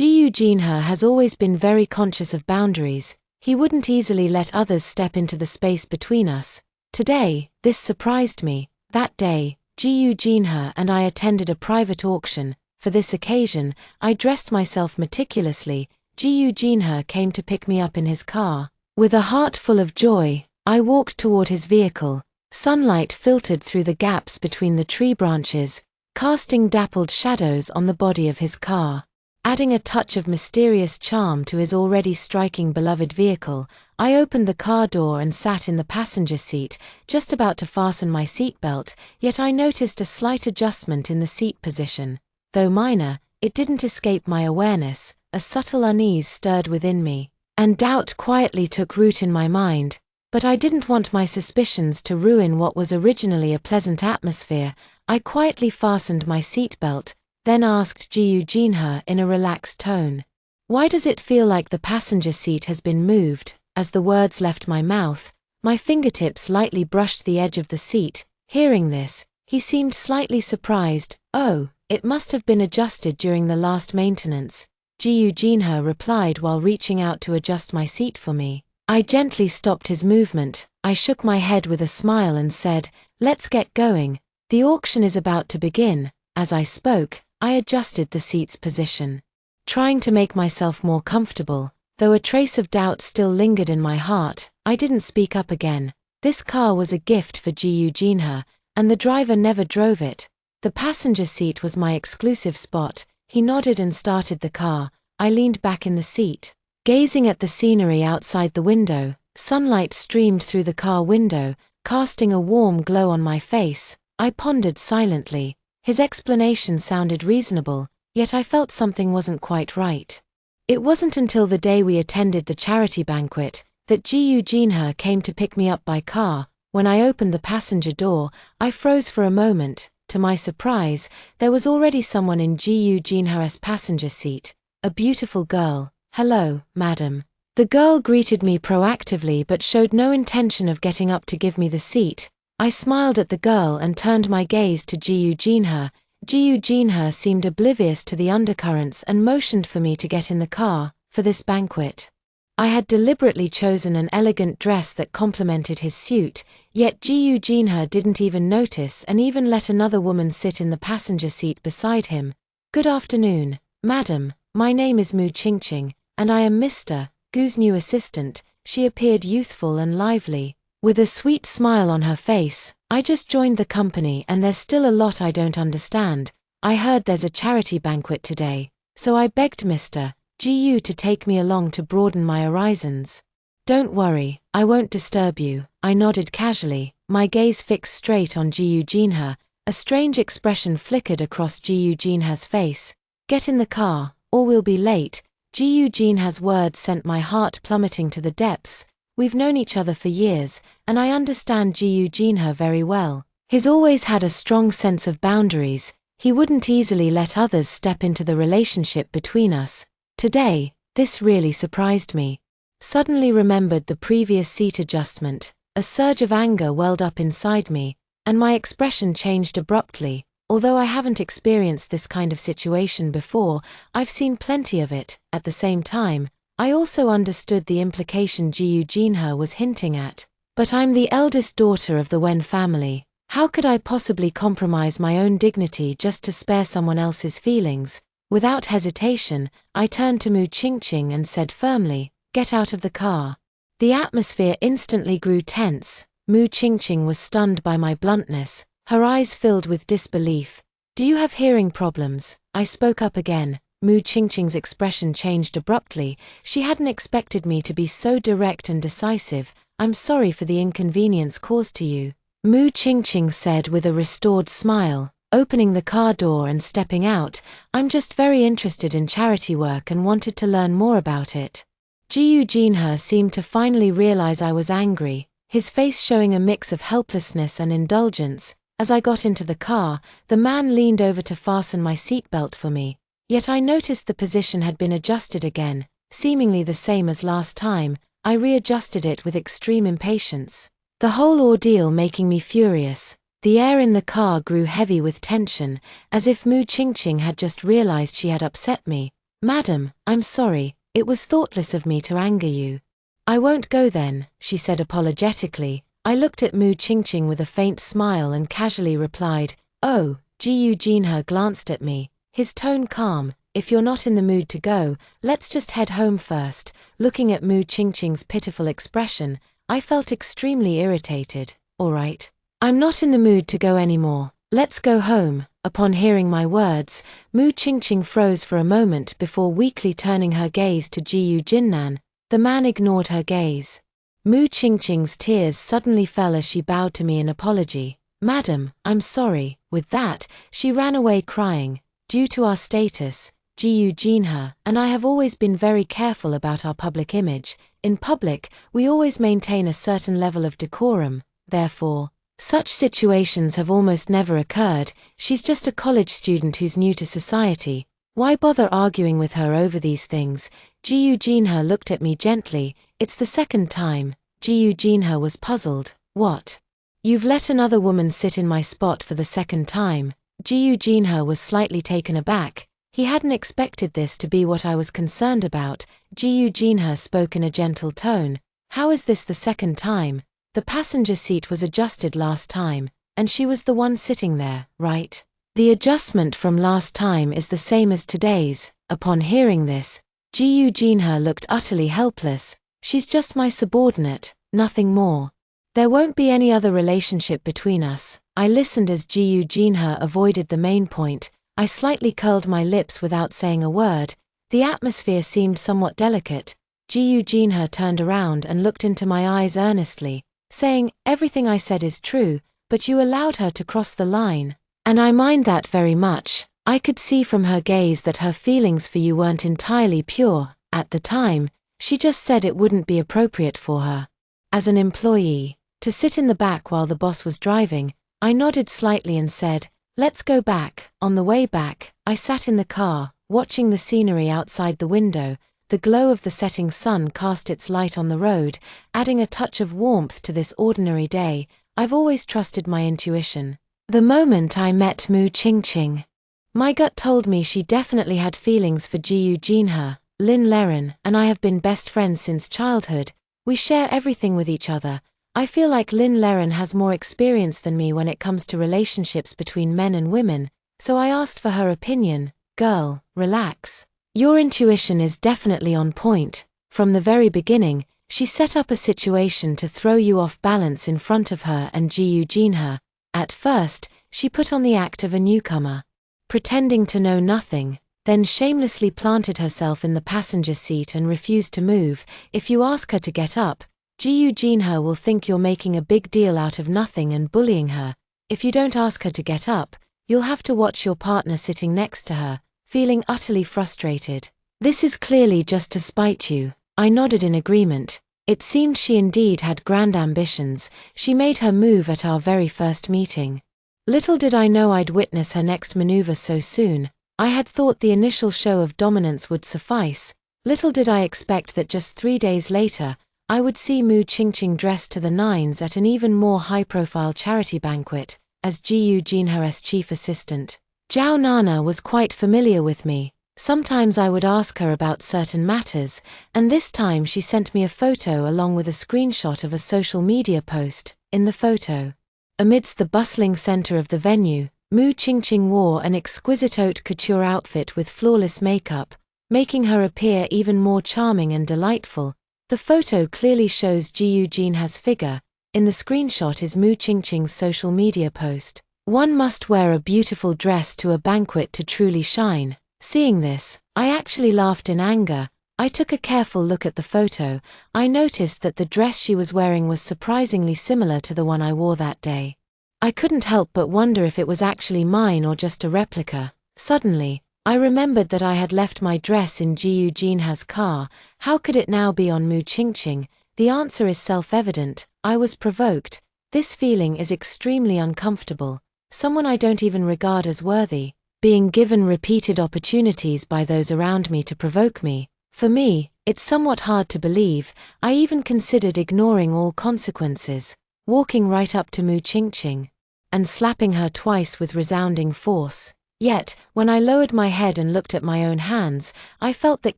Jinha has always been very conscious of boundaries. He wouldn't easily let others step into the space between us. Today, this surprised me. That day, Jinha and I attended a private auction. For this occasion, I dressed myself meticulously. Jinha came to pick me up in his car. With a heart full of joy, I walked toward his vehicle. Sunlight filtered through the gaps between the tree branches, casting dappled shadows on the body of his car. Adding a touch of mysterious charm to his already striking beloved vehicle, I opened the car door and sat in the passenger seat, just about to fasten my seatbelt, yet I noticed a slight adjustment in the seat position. Though minor, it didn't escape my awareness. A subtle unease stirred within me, and doubt quietly took root in my mind. But I didn't want my suspicions to ruin what was originally a pleasant atmosphere. I quietly fastened my seatbelt, then asked Jinha in a relaxed tone, "Why does it feel like the passenger seat has been moved?" As the words left my mouth, my fingertips lightly brushed the edge of the seat. Hearing this, he seemed slightly surprised. "Oh, it must have been adjusted during the last maintenance," Jinha replied while reaching out to adjust my seat for me. I gently stopped his movement. I shook my head with a smile and said, "Let's get going. The auction is about to begin." As I spoke, I adjusted the seat's position, trying to make myself more comfortable. Though a trace of doubt still lingered in my heart, I didn't speak up again. This car was a gift for Jinha, and the driver never drove it. The passenger seat was my exclusive spot. He nodded and started the car. I leaned back in the seat, gazing at the scenery outside the window. Sunlight streamed through the car window, casting a warm glow on my face. I pondered silently. His explanation sounded reasonable, yet I felt something wasn't quite right. It wasn't until the day we attended the charity banquet that Jinha came to pick me up by car. When I opened the passenger door, I froze for a moment. To my surprise, there was already someone in Jinha's passenger seat, a beautiful girl. "Hello, madam." The girl greeted me proactively but showed no intention of getting up to give me the seat. I smiled at the girl and turned my gaze to Jinha. Jinha seemed oblivious to the undercurrents and motioned for me to get in the car. For this banquet, I had deliberately chosen an elegant dress that complemented his suit, yet Jinha didn't even notice and even let another woman sit in the passenger seat beside him. "Good afternoon, madam. My name is Mu-ching, and I am Mr. Gu's new assistant." She appeared youthful and lively, with a sweet smile on her face. "I just joined the company and there's still a lot I don't understand. I heard there's a charity banquet today, so I begged Mr. Gu to take me along to broaden my horizons." "Don't worry, I won't disturb you." I nodded casually, my gaze fixed straight on Jinha. A strange expression flickered across Jinha's face. "Get in the car, or we'll be late." Jinha's words sent my heart plummeting to the depths. We've known each other for years, and I understand Jinha very well. He's always had a strong sense of boundaries. He wouldn't easily let others step into the relationship between us. Today, this really surprised me. Suddenly remembered the previous seat adjustment. A surge of anger welled up inside me, and my expression changed abruptly. Although I haven't experienced this kind of situation before, I've seen plenty of it. At the same time, I also understood the implication Jinha was hinting at. But I'm the eldest daughter of the Wen family. How could I possibly compromise my own dignity just to spare someone else's feelings? Without hesitation, I turned to Mu-ching and said firmly, "Get out of the car." The atmosphere instantly grew tense. Mu-ching was stunned by my bluntness, her eyes filled with disbelief. "Do you have hearing problems?" I spoke up again. Mu-ching's expression changed abruptly. She hadn't expected me to be so direct and decisive. "I'm sorry for the inconvenience caused to you," Mu-ching said with a restored smile, opening the car door and stepping out. "I'm just very interested in charity work and wanted to learn more about it." Jinha seemed to finally realize I was angry, his face showing a mix of helplessness and indulgence. As I got into the car, the man leaned over to fasten my seatbelt for me, yet I noticed the position had been adjusted again, seemingly the same as last time. I readjusted it with extreme impatience, the whole ordeal making me furious. The air in the car grew heavy with tension, as if Mu-ching had just realized she had upset me. Madam, I'm sorry, it was thoughtless of me to anger you. I won't go then, she said apologetically. I looked at Mu Qingqing with a faint smile and casually replied, oh. Ji Jinhe glanced at me, his tone calm. If you're not in the mood to go, let's just head home first. Looking at Mu Qingqing's pitiful expression, I felt extremely irritated. All right. I'm not in the mood to go anymore. Let's go home. Upon hearing my words, Mu Qingqing froze for a moment before weakly turning her gaze to Ji Jinnan. The man ignored her gaze. Mu Qingqing's tears suddenly fell as she bowed to me in apology. Madam, I'm sorry. With that, she ran away crying. Due to our status, Ji Jinhe and I have always been very careful about our public image. In public, we always maintain a certain level of decorum. Therefore, such situations have almost never occurred. She's just a college student who's new to society. Why bother arguing with her over these things? Ji Jinhe looked at me gently. It's the second time. Ji Jinhe was puzzled. What? You've let another woman sit in my spot for the second time. Ji Jinhe was slightly taken aback. He hadn't expected this to be what I was concerned about. Ji Jinhe spoke in a gentle tone. How is this the second time? The passenger seat was adjusted last time, and she was the one sitting there, right? The adjustment from last time is the same as today's. Upon hearing this, Ji Jinhe looked utterly helpless. She's just my subordinate, nothing more. There won't be any other relationship between us. I listened as Ji Jinhe avoided the main point. I slightly curled my lips without saying a word. The atmosphere seemed somewhat delicate. Ji Jinhe turned around and looked into my eyes earnestly, saying, everything I said is true, but you allowed her to cross the line. And I mind that very much. I could see from her gaze that her feelings for you weren't entirely pure. At the time, she just said it wouldn't be appropriate for her, as an employee, to sit in the back while the boss was driving. I nodded slightly and said, let's go back. On the way back, I sat in the car, watching the scenery outside the window. The glow of the setting sun cast its light on the road, adding a touch of warmth to this ordinary day. I've always trusted my intuition. The moment I met Mu Qingqing, my gut told me she definitely had feelings for Ji Jinhe. Lin Leren and I have been best friends since childhood. We share everything with each other. I feel like Lin Leren has more experience than me when it comes to relationships between men and women, so I asked for her opinion. Girl, relax. Your intuition is definitely on point. From the very beginning, she set up a situation to throw you off balance in front of her and Ji Jinhe. At first, she put on the act of a newcomer, pretending to know nothing, then shamelessly planted herself in the passenger seat and refused to move. If you ask her to get up, Ji Jinhe will think you're making a big deal out of nothing and bullying her. If you don't ask her to get up, you'll have to watch your partner sitting next to her, feeling utterly frustrated. This is clearly just to spite you. I nodded in agreement. It seemed she indeed had grand ambitions. She made her move at our very first meeting. Little did I know I'd witness her next maneuver so soon. I had thought the initial show of dominance would suffice. Little did I expect that just 3 days later, I would see Mu Qingqing dressed to the nines at an even more high-profile charity banquet, as Ji Jinhe's chief assistant. Zhao Nana was quite familiar with me. Sometimes I would ask her about certain matters, and this time she sent me a photo along with a screenshot of a social media post. In the photo, amidst the bustling center of the venue, Mu Qingqing wore an exquisite haute couture outfit with flawless makeup, making her appear even more charming and delightful. The photo clearly shows Ji Jinhe's figure. In the screenshot is Mu Qingqing's social media post. One must wear a beautiful dress to a banquet to truly shine. Seeing this, I actually laughed in anger. I took a careful look at the photo. I noticed that the dress she was wearing was surprisingly similar to the one I wore that day. I couldn't help but wonder if it was actually mine or just a replica. Suddenly, I remembered that I had left my dress in Ji Jinhe's car. How could it now be on Mu Qingqing? The answer is self-evident. I was provoked. This feeling is extremely uncomfortable. Someone I don't even regard as worthy, being given repeated opportunities by those around me to provoke me. For me, it's somewhat hard to believe. I even considered ignoring all consequences, walking right up to Mu Qingqing, and slapping her twice with resounding force. Yet, when I lowered my head and looked at my own hands, I felt that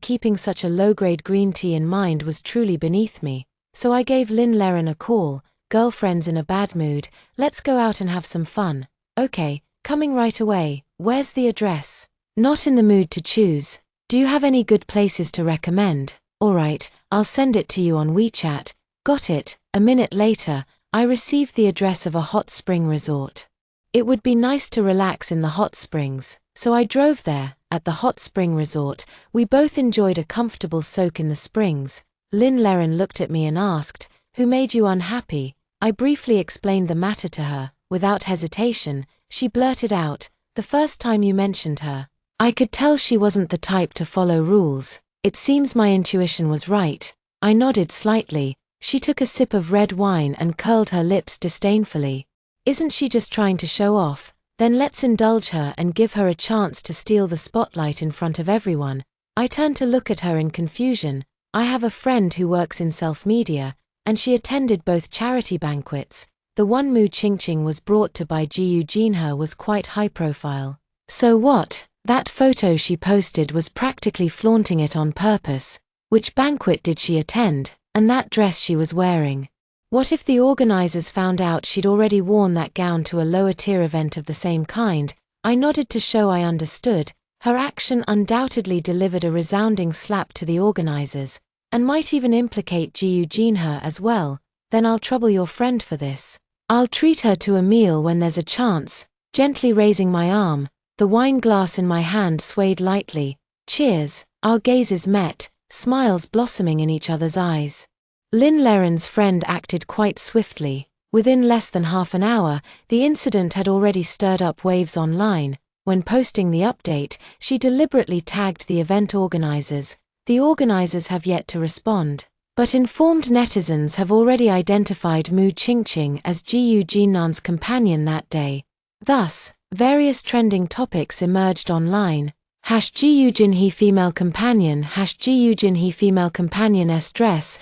keeping such a low-grade green tea in mind was truly beneath me. So I gave Lynn Leren a call. Girlfriend's in a bad mood, let's go out and have some fun. Okay, coming right away, where's the address? Not in the mood to choose. Do you have any good places to recommend? Alright, I'll send it to you on WeChat. Got it. A minute later, I received the address of a hot spring resort. It would be nice to relax in the hot springs, so I drove there. At the hot spring resort, we both enjoyed a comfortable soak in the springs. Lynn Leren looked at me and asked, "Who made you unhappy?" I briefly explained the matter to her. Without hesitation, she blurted out, "The first time you mentioned her." I could tell she wasn't the type to follow rules. It seems my intuition was right. I nodded slightly. She took a sip of red wine and curled her lips disdainfully. Isn't she just trying to show off? Then let's indulge her and give her a chance to steal the spotlight in front of everyone. I turned to look at her in confusion. I have a friend who works in self-media, and she attended both charity banquets. The one Mu Qingqing was brought to by Jiyu Jinhe was quite high profile. So what? That photo she posted was practically flaunting it on purpose. Which banquet did she attend? And that dress she was wearing? What if the organizers found out she'd already worn that gown to a lower-tier event of the same kind? I nodded to show I understood. Her action undoubtedly delivered a resounding slap to the organizers, and might even implicate Jiyu Jinhe as well. Then I'll trouble your friend for this. I'll treat her to a meal when there's a chance. Gently raising my arm, the wine glass in my hand swayed lightly. Cheers. Our gazes met, smiles blossoming in each other's eyes. Lynn Leren's friend acted quite swiftly. Within less than half an hour, the incident had already stirred up waves online. When posting the update, she deliberately tagged the event organizers. The organizers have yet to respond. But informed netizens have already identified Mu Qingqing as Jiyu Jinan's companion that day. Thus, various trending topics emerged online. Jiyu Jinhe female companion, Jiyu Jinhe female companioness dress,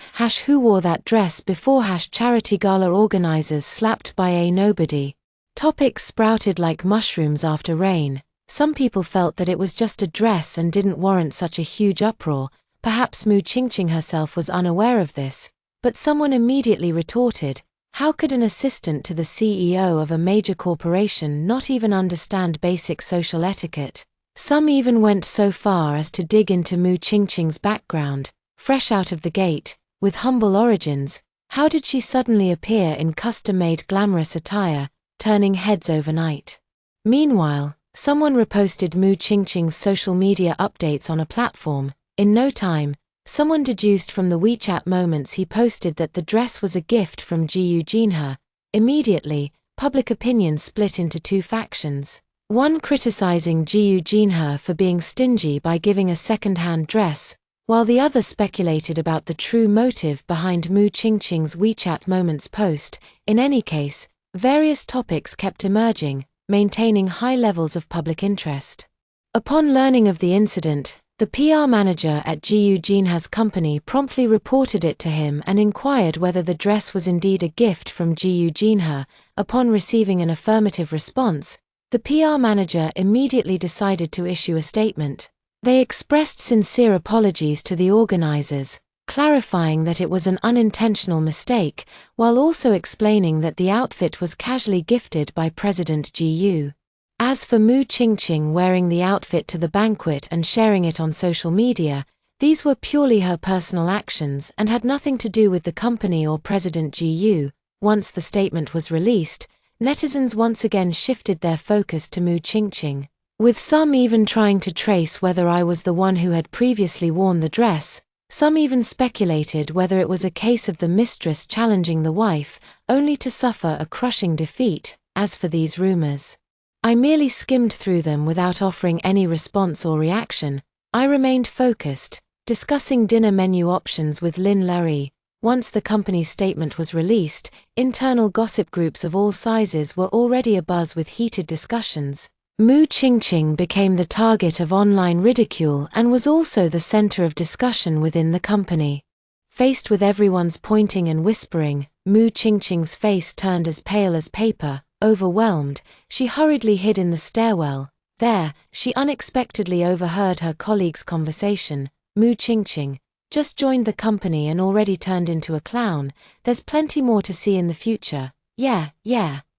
who wore that dress before, charity gala organizers slapped by a nobody. Topics sprouted like mushrooms after rain. Some people felt that it was just a dress and didn't warrant such a huge uproar. Perhaps Mu Qingqing herself was unaware of this. But someone immediately retorted, how could an assistant to the CEO of a major corporation not even understand basic social etiquette? Some even went so far as to dig into Mu Qingqing's background. Fresh out of the gate, with humble origins, how did she suddenly appear in custom-made glamorous attire, turning heads overnight? Meanwhile, someone reposted Mu Qingqing's social media updates on a platform. In no time, someone deduced from the WeChat moments he posted that the dress was a gift from Jiyu Jinhe. Immediately, public opinion split into two factions. One criticizing Jiyu Jinhe for being stingy by giving a second-hand dress, while the other speculated about the true motive behind Mu Qingqing's WeChat Moments post. In any case, various topics kept emerging, maintaining high levels of public interest. Upon learning of the incident, the PR manager at Jiyu Jinhe's company promptly reported it to him and inquired whether the dress was indeed a gift from Jiyu Jinhe. Upon receiving an affirmative response, the PR manager immediately decided to issue a statement. They expressed sincere apologies to the organizers, clarifying that it was an unintentional mistake, while also explaining that the outfit was casually gifted by President Jiyu. As for Mu Qingqing wearing the outfit to the banquet and sharing it on social media, these were purely her personal actions and had nothing to do with the company or President Jiyu. Once the statement was released, netizens once again shifted their focus to Mu Qingqing, with some even trying to trace whether I was the one who had previously worn the dress. Some even speculated whether it was a case of the mistress challenging the wife, only to suffer a crushing defeat. As for these rumors, I merely skimmed through them without offering any response or reaction. I remained focused, discussing dinner menu options with Lynn Leren. Once the company's statement was released, internal gossip groups of all sizes were already abuzz with heated discussions. Mu Qingqing became the target of online ridicule and was also the center of discussion within the company. Faced with everyone's pointing and whispering, Mu Qingqing's face turned as pale as paper. Overwhelmed, she hurriedly hid in the stairwell. There, she unexpectedly overheard her colleague's conversation. Mu Qingqing just joined the company and already turned into a clown. There's plenty more to see in the future. Yeah.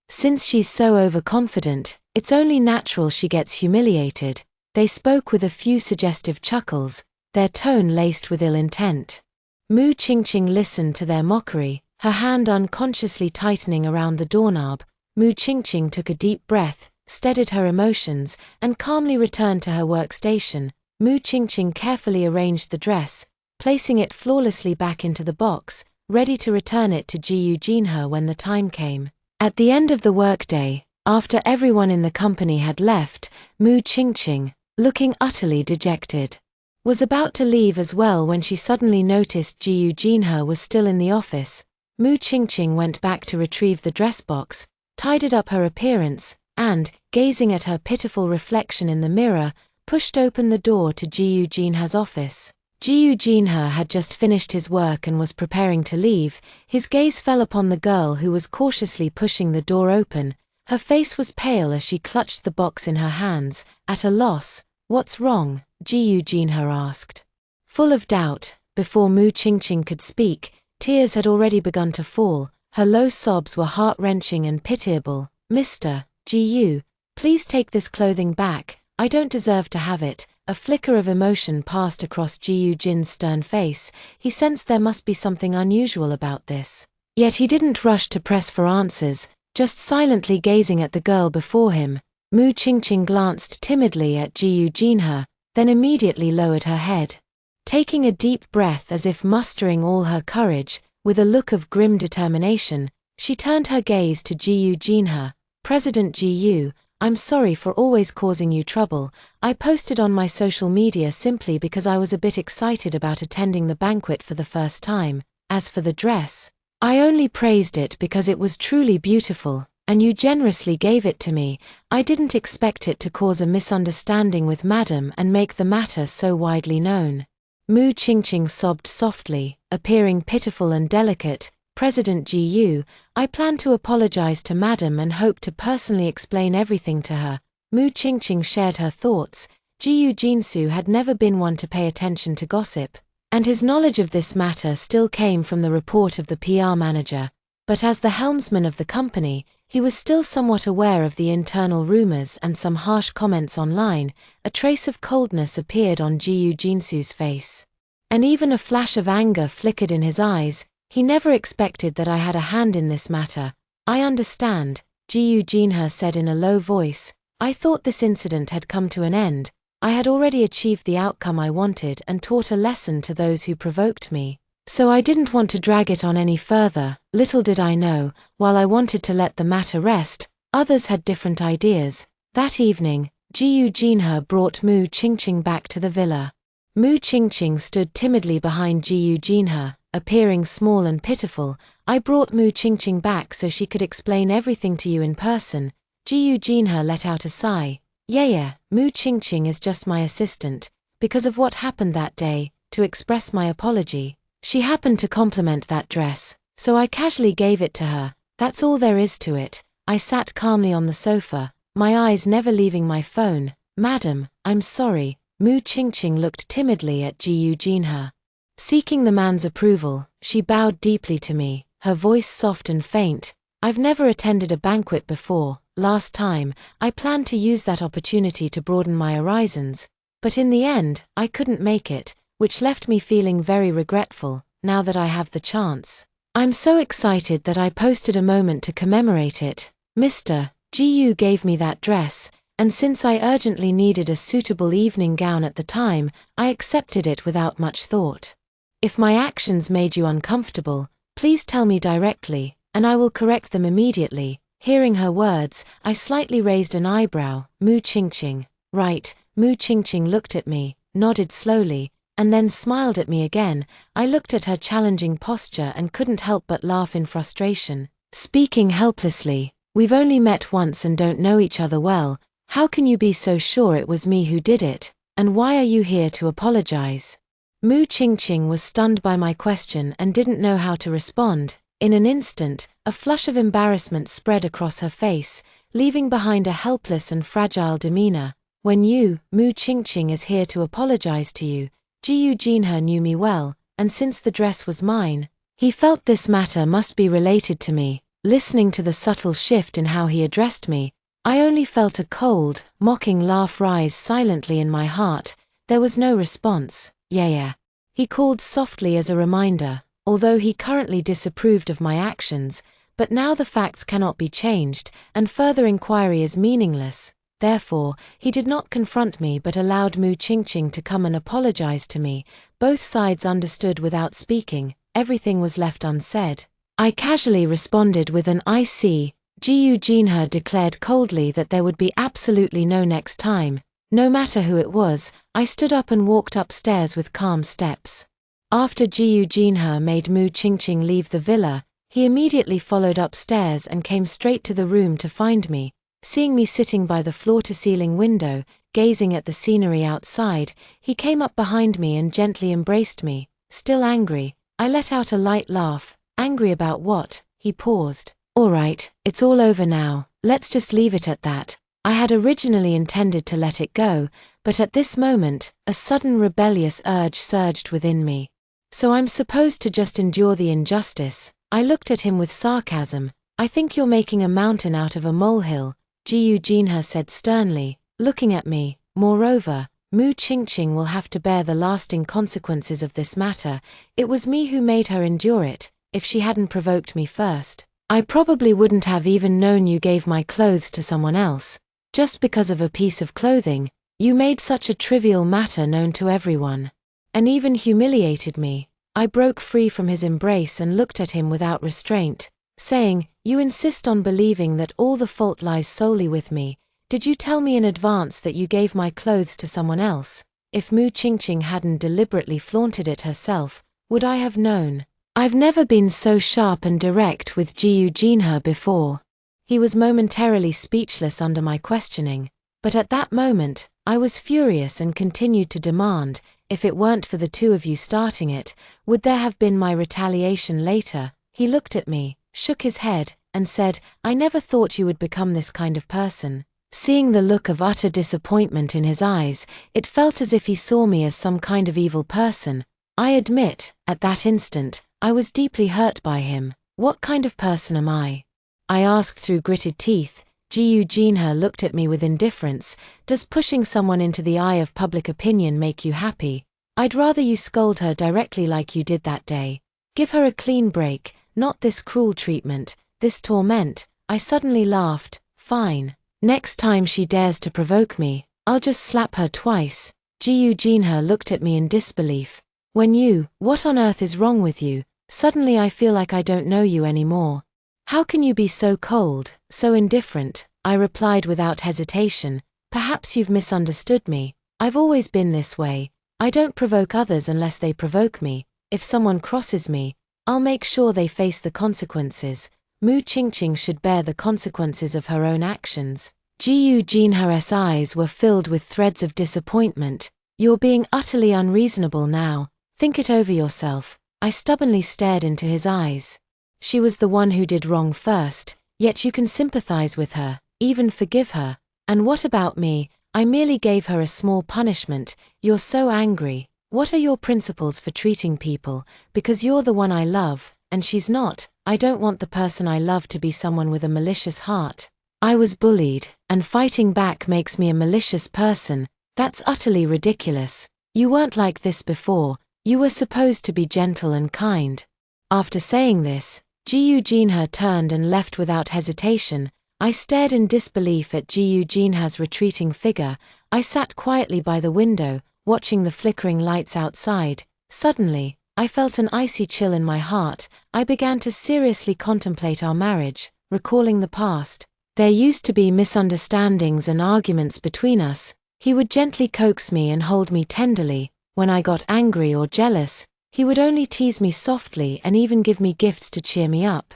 Since she's so overconfident, it's only natural she gets humiliated. They spoke with a few suggestive chuckles, their tone laced with ill intent. Mu Qingqing listened to their mockery, her hand unconsciously tightening around the doorknob. Mu Qingqing took a deep breath, steadied her emotions, and calmly returned to her workstation. Mu Qingqing carefully arranged the dress, placing it flawlessly back into the box, ready to return it to Ji Jinhe when the time came. At the end of the workday, after everyone in the company had left, Mu Qingqing, looking utterly dejected, was about to leave as well when she suddenly noticed Ji Jinhe was still in the office. Mu Qingqing went back to retrieve the dress box, tidied up her appearance, and, gazing at her pitiful reflection in the mirror, pushed open the door to Ji Jinhe's office. Ji Jinhe had just finished his work and was preparing to leave. His gaze fell upon the girl who was cautiously pushing the door open. Her face was pale as she clutched the box in her hands, at a loss. "What's wrong?" Ji Jinhe asked. Full of doubt, before Mu Qingqing could speak, tears had already begun to fall. Her low sobs were heart-wrenching and pitiable. "Mr. Ji, please take this clothing back. I don't deserve to have it." A flicker of emotion passed across Ji Jin's stern face. He sensed there must be something unusual about this. Yet he didn't rush to press for answers, just silently gazing at the girl before him. Mu Qingqing glanced timidly at Ji Jinhe, then immediately lowered her head. Taking a deep breath as if mustering all her courage, with a look of grim determination, she turned her gaze to Ji Jinhe. "President Ji, I'm sorry for always causing you trouble. I posted on my social media simply because I was a bit excited about attending the banquet for the first time. As for the dress, I only praised it because it was truly beautiful, and you generously gave it to me. I didn't expect it to cause a misunderstanding with Madam and make the matter so widely known." Mu Qingqing sobbed softly, appearing pitiful and delicate. "President Ji, I plan to apologize to Madam and hope to personally explain everything to her." Mu Qingqing shared her thoughts. Ji Jinsu had never been one to pay attention to gossip, and his knowledge of this matter still came from the report of the PR manager. But as the helmsman of the company, he was still somewhat aware of the internal rumors and some harsh comments online. A trace of coldness appeared on Ji Jinsu's face, and even a flash of anger flickered in his eyes. "He never expected that I had a hand in this matter." "I understand," Ji Jinhe said in a low voice. "I thought this incident had come to an end. I had already achieved the outcome I wanted and taught a lesson to those who provoked me. So I didn't want to drag it on any further." Little did I know, while I wanted to let the matter rest, others had different ideas. That evening, Ji Jinhe brought Mu Qingqing back to the villa. Mu Qingqing stood timidly behind Ji Jinhe, appearing small and pitiful. "I brought Mu Qingqing back so she could explain everything to you in person." Ji Jinhe let out a sigh. Yeah, Mu Qingqing is just my assistant, because of what happened that day, to express my apology. She happened to compliment that dress, so I casually gave it to her. That's all there is to it." I sat calmly on the sofa, my eyes never leaving my phone. "Madam, I'm sorry." Mu Qingqing looked timidly at Ji Jinhe. Seeking the man's approval, she bowed deeply to me, her voice soft and faint. "I've never attended a banquet before. Last time, I planned to use that opportunity to broaden my horizons, but in the end, I couldn't make it, which left me feeling very regretful. Now that I have the chance, I'm so excited that I posted a moment to commemorate it. Mr. Ji gave me that dress, and since I urgently needed a suitable evening gown at the time, I accepted it without much thought. If my actions made you uncomfortable, please tell me directly, and I will correct them immediately." Hearing her words, I slightly raised an eyebrow. "Mu Qingqing, right?" Mu Qingqing looked at me, nodded slowly, and then smiled at me again. I looked at her challenging posture and couldn't help but laugh in frustration. Speaking helplessly, "We've only met once and don't know each other well. How can you be so sure it was me who did it? And why are you here to apologize?" Mu Qingqing was stunned by my question and didn't know how to respond. In an instant, a flush of embarrassment spread across her face, leaving behind a helpless and fragile demeanor. When you, Mu Qingqing, is here to apologize to you. Jiyu Jinhe knew me well, and since the dress was mine, he felt this matter must be related to me. Listening to the subtle shift in how he addressed me, I only felt a cold, mocking laugh rise silently in my heart. There was no response. Yeah. He called softly as a reminder, although he currently disapproved of my actions, but now the facts cannot be changed, and further inquiry is meaningless. Therefore, he did not confront me but allowed Mu Qingqing to come and apologize to me. Both sides understood without speaking. Everything was left unsaid. I casually responded with an "I see." Jiyu Jinhe declared coldly that there would be absolutely no next time. No matter who it was, I stood up and walked upstairs with calm steps. After Jiyu Jinhe made Mu Qingqing leave the villa, he immediately followed upstairs and came straight to the room to find me. Seeing me sitting by the floor-to-ceiling window, gazing at the scenery outside, he came up behind me and gently embraced me. Still angry, I let out a light laugh. Angry about what? He paused. All right, it's all over now, let's just leave it at that. I had originally intended to let it go, but at this moment, a sudden rebellious urge surged within me. So I'm supposed to just endure the injustice? I looked at him with sarcasm. I think you're making a mountain out of a molehill, Jiyu Jinhe said sternly, looking at me. Moreover, Mu Qingqing will have to bear the lasting consequences of this matter. It was me who made her endure it. If she hadn't provoked me first, I probably wouldn't have even known you gave my clothes to someone else. Just because of a piece of clothing, you made such a trivial matter known to everyone. And even humiliated me. I broke free from his embrace and looked at him without restraint, saying, you insist on believing that all the fault lies solely with me. Did you tell me in advance that you gave my clothes to someone else? If Mu Qingqing hadn't deliberately flaunted it herself, would I have known? I've never been so sharp and direct with Jiyu Jinhe before. He was momentarily speechless under my questioning, but at that moment, I was furious and continued to demand, if it weren't for the two of you starting it, would there have been my retaliation later? He looked at me, shook his head, and said, I never thought you would become this kind of person. Seeing the look of utter disappointment in his eyes, it felt as if he saw me as some kind of evil person. I admit, at that instant, I was deeply hurt by him. What kind of person am I? I asked through gritted teeth. Jiyu Jinhe looked at me with indifference. Does pushing someone into the eye of public opinion make you happy? I'd rather you scold her directly like you did that day. Give her a clean break, not this cruel treatment, this torment. I suddenly laughed. Fine. Next time she dares to provoke me, I'll just slap her twice. Jiyu Jinhe looked at me in disbelief. What on earth is wrong with you? Suddenly I feel like I don't know you anymore. How can you be so cold, so indifferent? I replied without hesitation. Perhaps you've misunderstood me. I've always been this way. I don't provoke others unless they provoke me. If someone crosses me, I'll make sure they face the consequences. Mu Qingqing should bear the consequences of her own actions. Jiyu Jinhe's eyes were filled with threads of disappointment. You're being utterly unreasonable now. Think it over yourself. I stubbornly stared into his eyes. She was the one who did wrong first, yet you can sympathize with her, even forgive her. And what about me? I merely gave her a small punishment. You're so angry. What are your principles for treating people? Because you're the one I love, and she's not. I don't want the person I love to be someone with a malicious heart. I was bullied, and fighting back makes me a malicious person. That's utterly ridiculous. You weren't like this before. You were supposed to be gentle and kind. After saying this, Jiyu Jinhe turned and left without hesitation. I stared in disbelief at Jiyu Jinhe's retreating figure. I sat quietly by the window, watching the flickering lights outside. Suddenly, I felt an icy chill in my heart. I began to seriously contemplate our marriage, recalling the past. There used to be misunderstandings and arguments between us. He would gently coax me and hold me tenderly. When I got angry or jealous, he would only tease me softly and even give me gifts to cheer me up.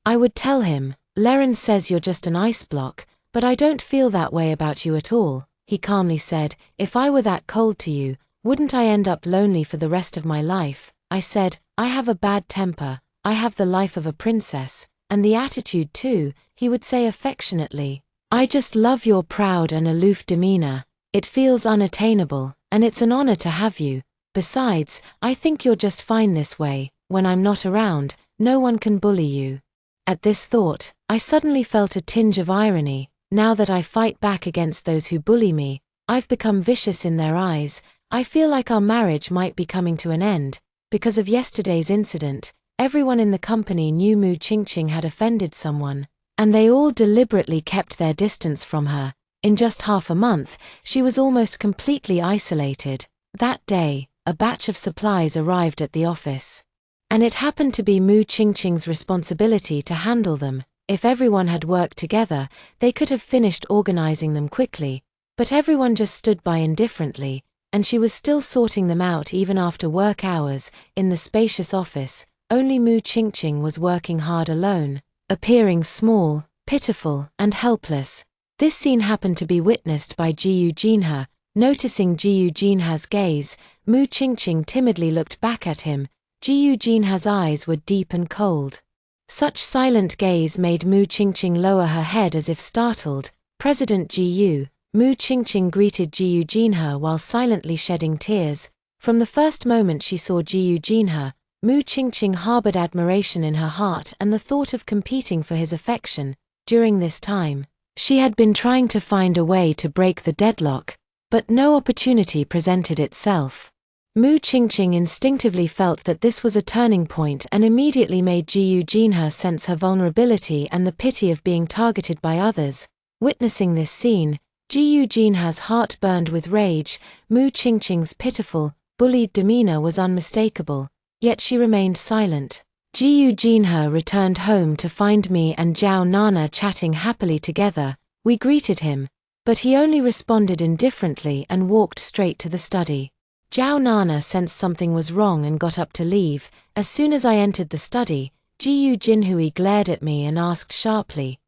I would tell him, Leren says you're just an ice block, but I don't feel that way about you at all. He calmly said, if I were that cold to you, wouldn't I end up lonely for the rest of my life? I said, I have a bad temper, I have the life of a princess, and the attitude too. He would say affectionately, I just love your proud and aloof demeanor. It feels unattainable, and it's an honor to have you. Besides, I think you're just fine this way. When I'm not around, no one can bully you." At this thought, I suddenly felt a tinge of irony. Now that I fight back against those who bully me, I've become vicious in their eyes. I feel like our marriage might be coming to an end. Because of yesterday's incident, everyone in the company knew Mu Qingqing had offended someone, and they all deliberately kept their distance from her. In just half a month, she was almost completely isolated. That day, a batch of supplies arrived at the office. And it happened to be Mu Qingqing's responsibility to handle them. If everyone had worked together, they could have finished organizing them quickly, but everyone just stood by indifferently, and she was still sorting them out even after work hours. In the spacious office, only Mu Qingqing was working hard alone, appearing small, pitiful, and helpless. This scene happened to be witnessed by Jiyu Jinhe. Noticing Jiyu Jinhe's gaze, Mu Qingqing timidly looked back at him. Jiyu Jinhe's eyes were deep and cold. Such silent gaze made Mu Qingqing lower her head as if startled. "President Jiyu." Mu Qingqing greeted Jiyu Jinhe while silently shedding tears. From the first moment she saw Jiyu Jinhe, Mu Qingqing harbored admiration in her heart and the thought of competing for his affection. During this time, she had been trying to find a way to break the deadlock, but no opportunity presented itself. Mu Qingqing instinctively felt that this was a turning point and immediately made Jiyu Jinhe sense her vulnerability and the pity of being targeted by others. Witnessing this scene, Jiyu Jinhe's heart burned with rage. Mu Qingqing's pitiful, bullied demeanor was unmistakable, yet she remained silent. Jiyu Jinhe returned home to find me and Zhao Nana chatting happily together. We greeted him, but he only responded indifferently and walked straight to the study. Zhao Nana sensed something was wrong and got up to leave. As soon as I entered the study, Jiyu Jinhui glared at me and asked sharply,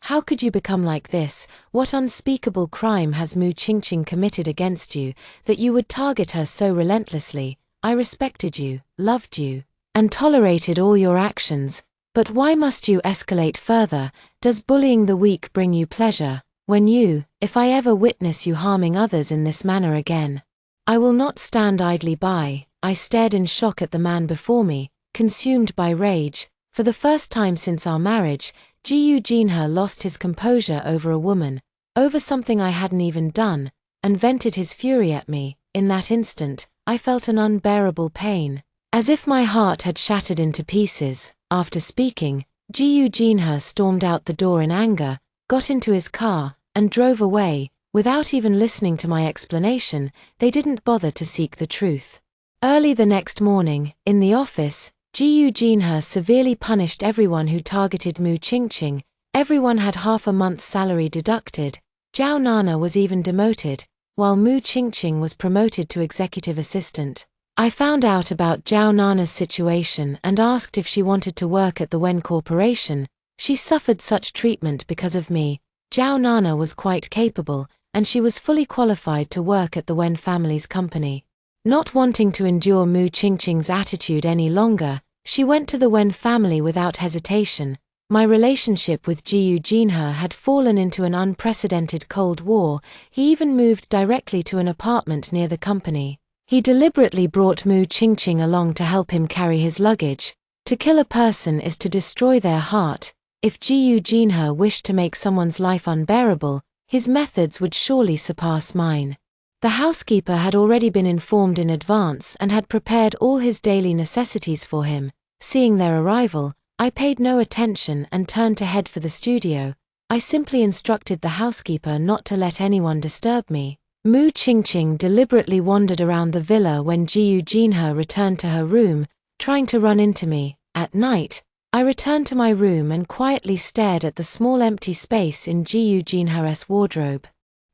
how could you become like this? What unspeakable crime has Mu Qingqing committed against you, that you would target her so relentlessly? I respected you, loved you, and tolerated all your actions, but why must you escalate further? Does bullying the weak bring you pleasure? If I ever witness you harming others in this manner again, I will not stand idly by." I stared in shock at the man before me, consumed by rage. For the first time since our marriage, Jiyu Jinhe lost his composure over a woman, over something I hadn't even done, and vented his fury at me. In that instant, I felt an unbearable pain, as if my heart had shattered into pieces. After speaking, Jiyu Jinhe stormed out the door in anger, got into his car, and drove away. Without even listening to my explanation, they didn't bother to seek the truth. Early the next morning, in the office, Jiyu Jinhe severely punished everyone who targeted Mu Qingqing. Everyone had half a month's salary deducted. Zhao Nana was even demoted, while Mu Qingqing was promoted to executive assistant. I found out about Zhao Nana's situation and asked if she wanted to work at the Wen Corporation. She suffered such treatment because of me. Zhao Nana was quite capable, and she was fully qualified to work at the Wen family's company. Not wanting to endure Mu Qingqing's attitude any longer, she went to the Wen family without hesitation. My relationship with Jiyu Jinhe had fallen into an unprecedented Cold War. He even moved directly to an apartment near the company. He deliberately brought Mu Qingqing along to help him carry his luggage. To kill a person is to destroy their heart. If Jiyu Jinhe wished to make someone's life unbearable, his methods would surely surpass mine. The housekeeper had already been informed in advance and had prepared all his daily necessities for him. Seeing their arrival, I paid no attention and turned to head for the studio. I simply instructed the housekeeper not to let anyone disturb me. Mu Qingqing deliberately wandered around the villa when Jiyu Jinhe returned to her room, trying to run into me. At night, I returned to my room and quietly stared at the small empty space in Jiyu Jinhe's wardrobe.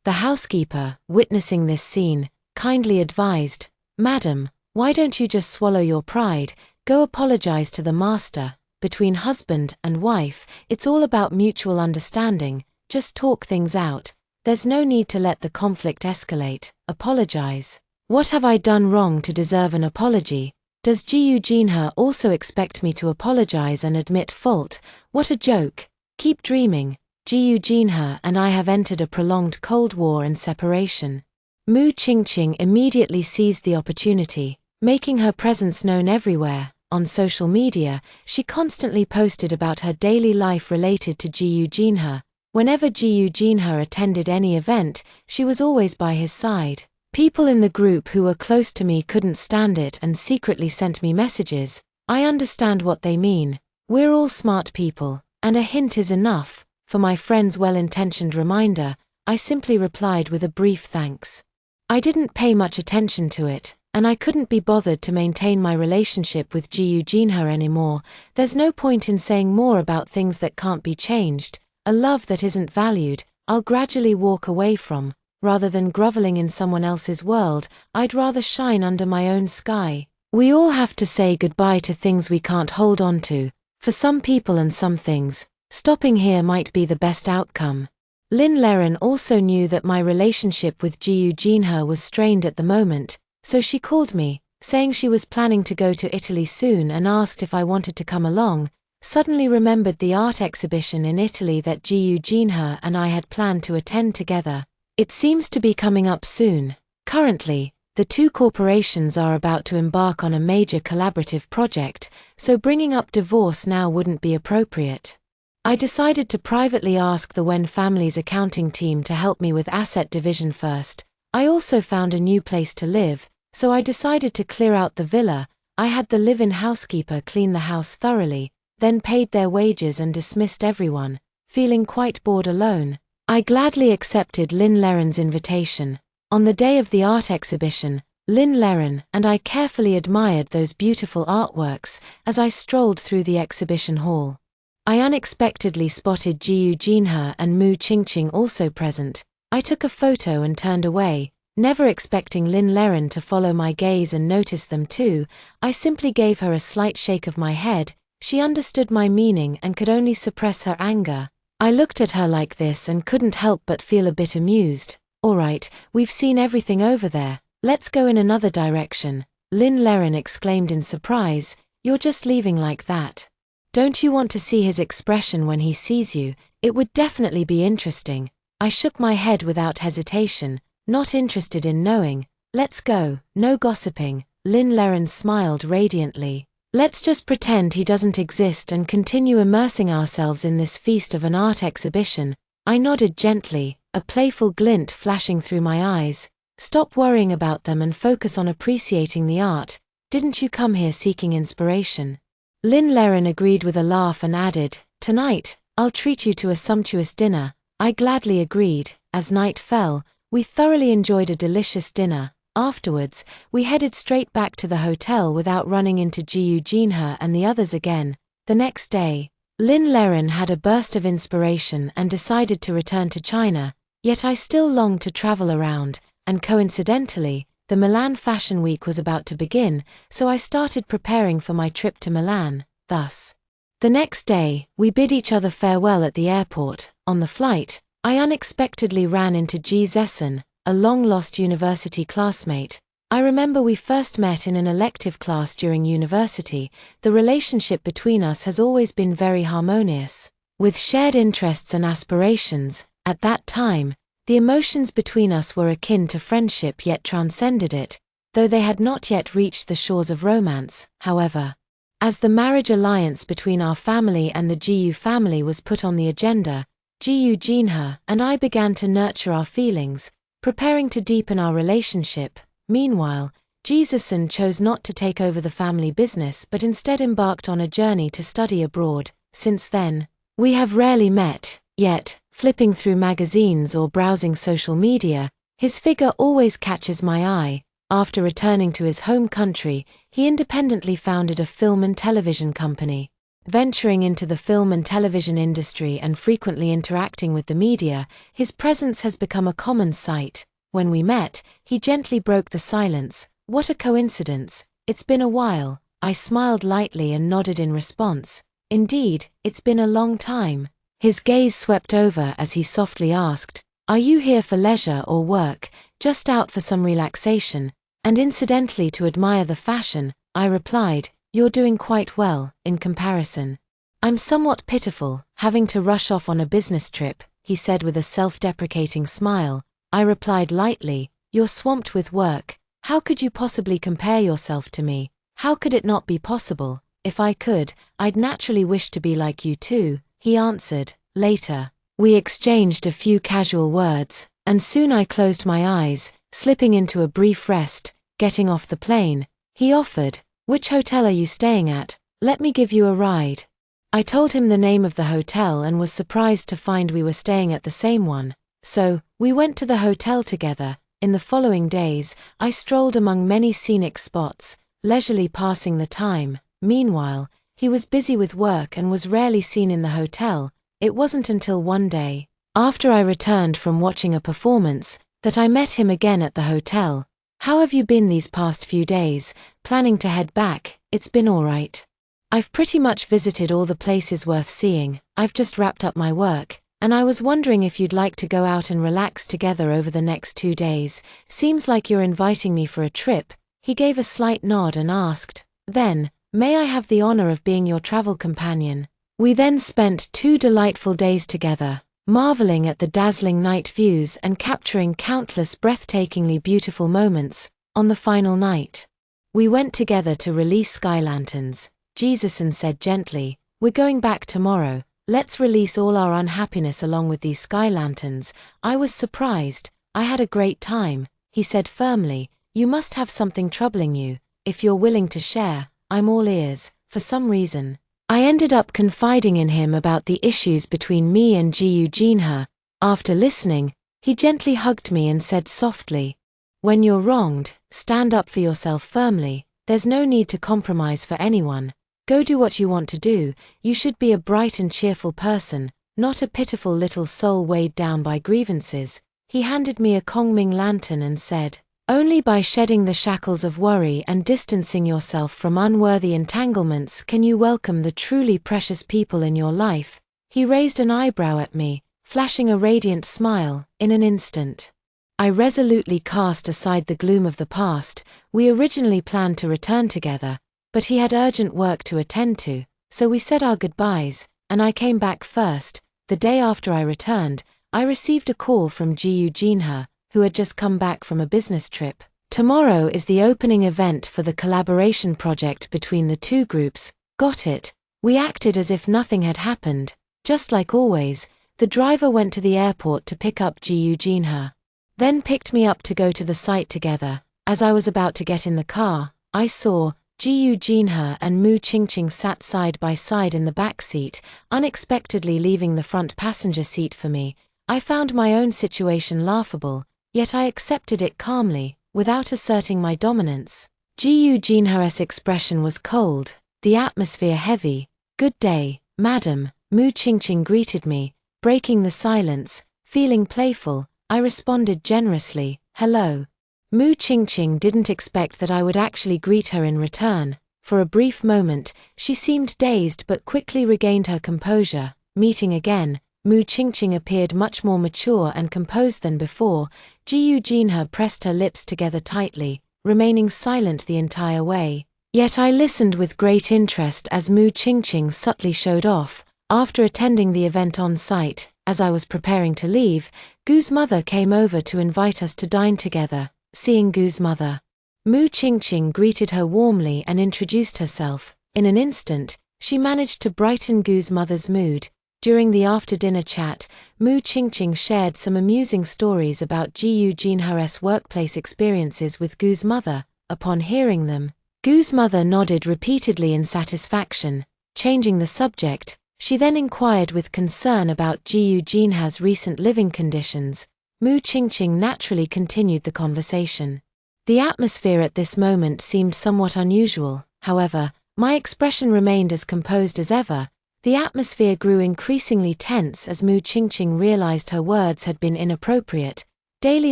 The housekeeper, witnessing this scene, kindly advised, "Madam, why don't you just swallow your pride, go apologize to the master? Between husband and wife, it's all about mutual understanding, just talk things out. There's no need to let the conflict escalate, apologize." What have I done wrong to deserve an apology? Does Jiyu Jinhe also expect me to apologize and admit fault? What a joke. Keep dreaming. Jinhe and I have entered a prolonged Cold War and separation. Mu Qingqing immediately seized the opportunity, making her presence known everywhere. On social media, she constantly posted about her daily life related to Jinhe. Whenever Jinhe attended any event, she was always by his side. People in the group who were close to me couldn't stand it and secretly sent me messages. I understand what they mean. We're all smart people, and a hint is enough. For my friend's well-intentioned reminder, I simply replied with a brief thanks. I didn't pay much attention to it, and I couldn't be bothered to maintain my relationship with Jinhe anymore. There's no point in saying more about things that can't be changed. A love that isn't valued, I'll gradually walk away from. Rather than groveling in someone else's world, I'd rather shine under my own sky. We all have to say goodbye to things we can't hold on to. For some people and some things, stopping here might be the best outcome. Lin Leren also knew that my relationship with Jinhe was strained at the moment, so she called me, saying she was planning to go to Italy soon and asked if I wanted to come along. Suddenly remembered the art exhibition in Italy that Jinhe and I had planned to attend together. It seems to be coming up soon. Currently, the two corporations are about to embark on a major collaborative project, so bringing up divorce now wouldn't be appropriate. I decided to privately ask the Wen family's accounting team to help me with asset division first. I also found a new place to live, so I decided to clear out the villa. I had the live-in housekeeper clean the house thoroughly, then paid their wages and dismissed everyone. Feeling quite bored alone, I gladly accepted Lin Leren's invitation. On the day of the art exhibition, Lin Leren and I carefully admired those beautiful artworks as I strolled through the exhibition hall. I unexpectedly spotted Jinhe and Mu Qingqing also present. I took a photo and turned away, never expecting Lin Leren to follow my gaze and notice them too. I simply gave her a slight shake of my head. She understood my meaning and could only suppress her anger. I looked at her like this and couldn't help but feel a bit amused. Alright, we've seen everything over there. Let's go in another direction. Lin Leren exclaimed in surprise. You're just leaving like that? Don't you want to see his expression when he sees you? It would definitely be interesting. I shook my head without hesitation, not interested in knowing. Let's go, no gossiping. Lin Leren smiled radiantly. Let's just pretend he doesn't exist and continue immersing ourselves in this feast of an art exhibition. I nodded gently, a playful glint flashing through my eyes. Stop worrying about them and focus on appreciating the art. Didn't you come here seeking inspiration? Lin Leren agreed with a laugh and added, Tonight, I'll treat you to a sumptuous dinner. I gladly agreed. As night fell, we thoroughly enjoyed a delicious dinner. Afterwards, we headed straight back to the hotel without running into Jinhe and the others again. The next day, Lin Leren had a burst of inspiration and decided to return to China, yet I still longed to travel around, and coincidentally, the Milan Fashion Week was about to begin, so I started preparing for my trip to Milan. Thus, the next day, we bid each other farewell at the airport. On the flight, I unexpectedly ran into Ji Zessen, a long-lost university classmate. I remember we first met in an elective class during university. The relationship between us has always been very harmonious, with shared interests and aspirations. At that time, the emotions between us were akin to friendship yet transcended it, though they had not yet reached the shores of romance. However, as the marriage alliance between our family and the Jiu family was put on the agenda, Jinhe and I began to nurture our feelings, preparing to deepen our relationship. Meanwhile, Ji Zessen chose not to take over the family business but instead embarked on a journey to study abroad. Since then, we have rarely met, yet, flipping through magazines or browsing social media, his figure always catches my eye. After returning to his home country, he independently founded a film and television company. Venturing into the film and television industry and frequently interacting with the media, his presence has become a common sight. When we met, he gently broke the silence. What a coincidence. It's been a while. I smiled lightly and nodded in response. Indeed, it's been a long time. His gaze swept over as he softly asked, Are you here for leisure or work, just out for some relaxation, and incidentally to admire the fashion? I replied, You're doing quite well, in comparison. I'm somewhat pitiful, having to rush off on a business trip, he said with a self-deprecating smile. I replied lightly, you're swamped with work. How could you possibly compare yourself to me? How could it not be possible? If I could, I'd naturally wish to be like you too, he answered. Later, we exchanged a few casual words, and soon I closed my eyes, slipping into a brief rest. Getting off the plane, he offered, which hotel are you staying at? Let me give you a ride. I told him the name of the hotel and was surprised to find we were staying at the same one. So, we went to the hotel together. In the following days, I strolled among many scenic spots, leisurely passing the time. Meanwhile, he was busy with work and was rarely seen in the hotel. It wasn't until one day, after I returned from watching a performance, that I met him again at the hotel. How have you been these past few days? Planning to head back? It's been alright. I've pretty much visited all the places worth seeing. I've just wrapped up my work, and I was wondering if you'd like to go out and relax together over the next 2 days. Seems like you're inviting me for a trip. He gave a slight nod and asked, then, may I have the honor of being your travel companion? We then spent 2 delightful days together, marveling at the dazzling night views and capturing countless breathtakingly beautiful moments. On the final night, we went together to release sky lanterns. Jesus said gently, we're going back tomorrow. Let's release all our unhappiness along with these sky lanterns. I was surprised. I had a great time. He said firmly, you must have something troubling you. If you're willing to share, I'm all ears. For some reason, I ended up confiding in him about the issues between me and Jinha. After listening, he gently hugged me and said softly, when you're wronged, stand up for yourself firmly. There's no need to compromise for anyone. Go do what you want to do. You should be a bright and cheerful person, not a pitiful little soul weighed down by grievances. He handed me a Kongming lantern and said, only by shedding the shackles of worry and distancing yourself from unworthy entanglements can you welcome the truly precious people in your life. He raised an eyebrow at me, flashing a radiant smile. In an instant, I resolutely cast aside the gloom of the past. We originally planned to return together, but he had urgent work to attend to, so we said our goodbyes, and I came back first. The day after I returned, I received a call from Jinha, who had just come back from a business trip. Tomorrow is the opening event for the collaboration project between the two groups. Got it? We acted as if nothing had happened. Just like always, the driver went to the airport to pick up Jinha, then picked me up to go to the site together. As I was about to get in the car, I saw Jinha and Mu Qingqing sat side by side in the back seat, unexpectedly leaving the front passenger seat for me. I found my own situation laughable, yet I accepted it calmly, without asserting my dominance. Jinha's expression was cold, the atmosphere heavy. Good day, madam, Mu Qingqing greeted me, breaking the silence. Feeling playful, I responded generously, hello. Mu Qingqing didn't expect that I would actually greet her in return. For a brief moment, she seemed dazed but quickly regained her composure. Meeting again, Mu Qingqing appeared much more mature and composed than before. Jinha pressed her lips together tightly, remaining silent the entire way. Yet I listened with great interest as Mu Qingqing subtly showed off. After attending the event on site, as I was preparing to leave, Gu's mother came over to invite us to dine together. Seeing Gu's mother, Mu Qingqing greeted her warmly and introduced herself. In an instant, she managed to brighten Gu's mother's mood. During the after-dinner chat, Mu Qingqing shared some amusing stories about Jinha's workplace experiences with Gu's mother. Upon hearing them, Gu's mother nodded repeatedly in satisfaction. Changing the subject, she then inquired with concern about Jinha's recent living conditions. Mu Qingqing naturally continued the conversation. The atmosphere at this moment seemed somewhat unusual. However, my expression remained as composed as ever. The atmosphere grew increasingly tense as Mu Qingqing realized her words had been inappropriate. Daily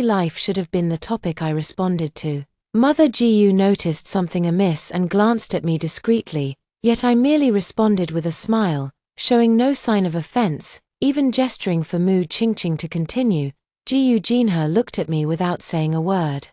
life should have been the topic I responded to. Mother Jiu noticed something amiss and glanced at me discreetly, yet I merely responded with a smile, showing no sign of offense, even gesturing for Mu Qingqing to continue. Jinha looked at me without saying a word.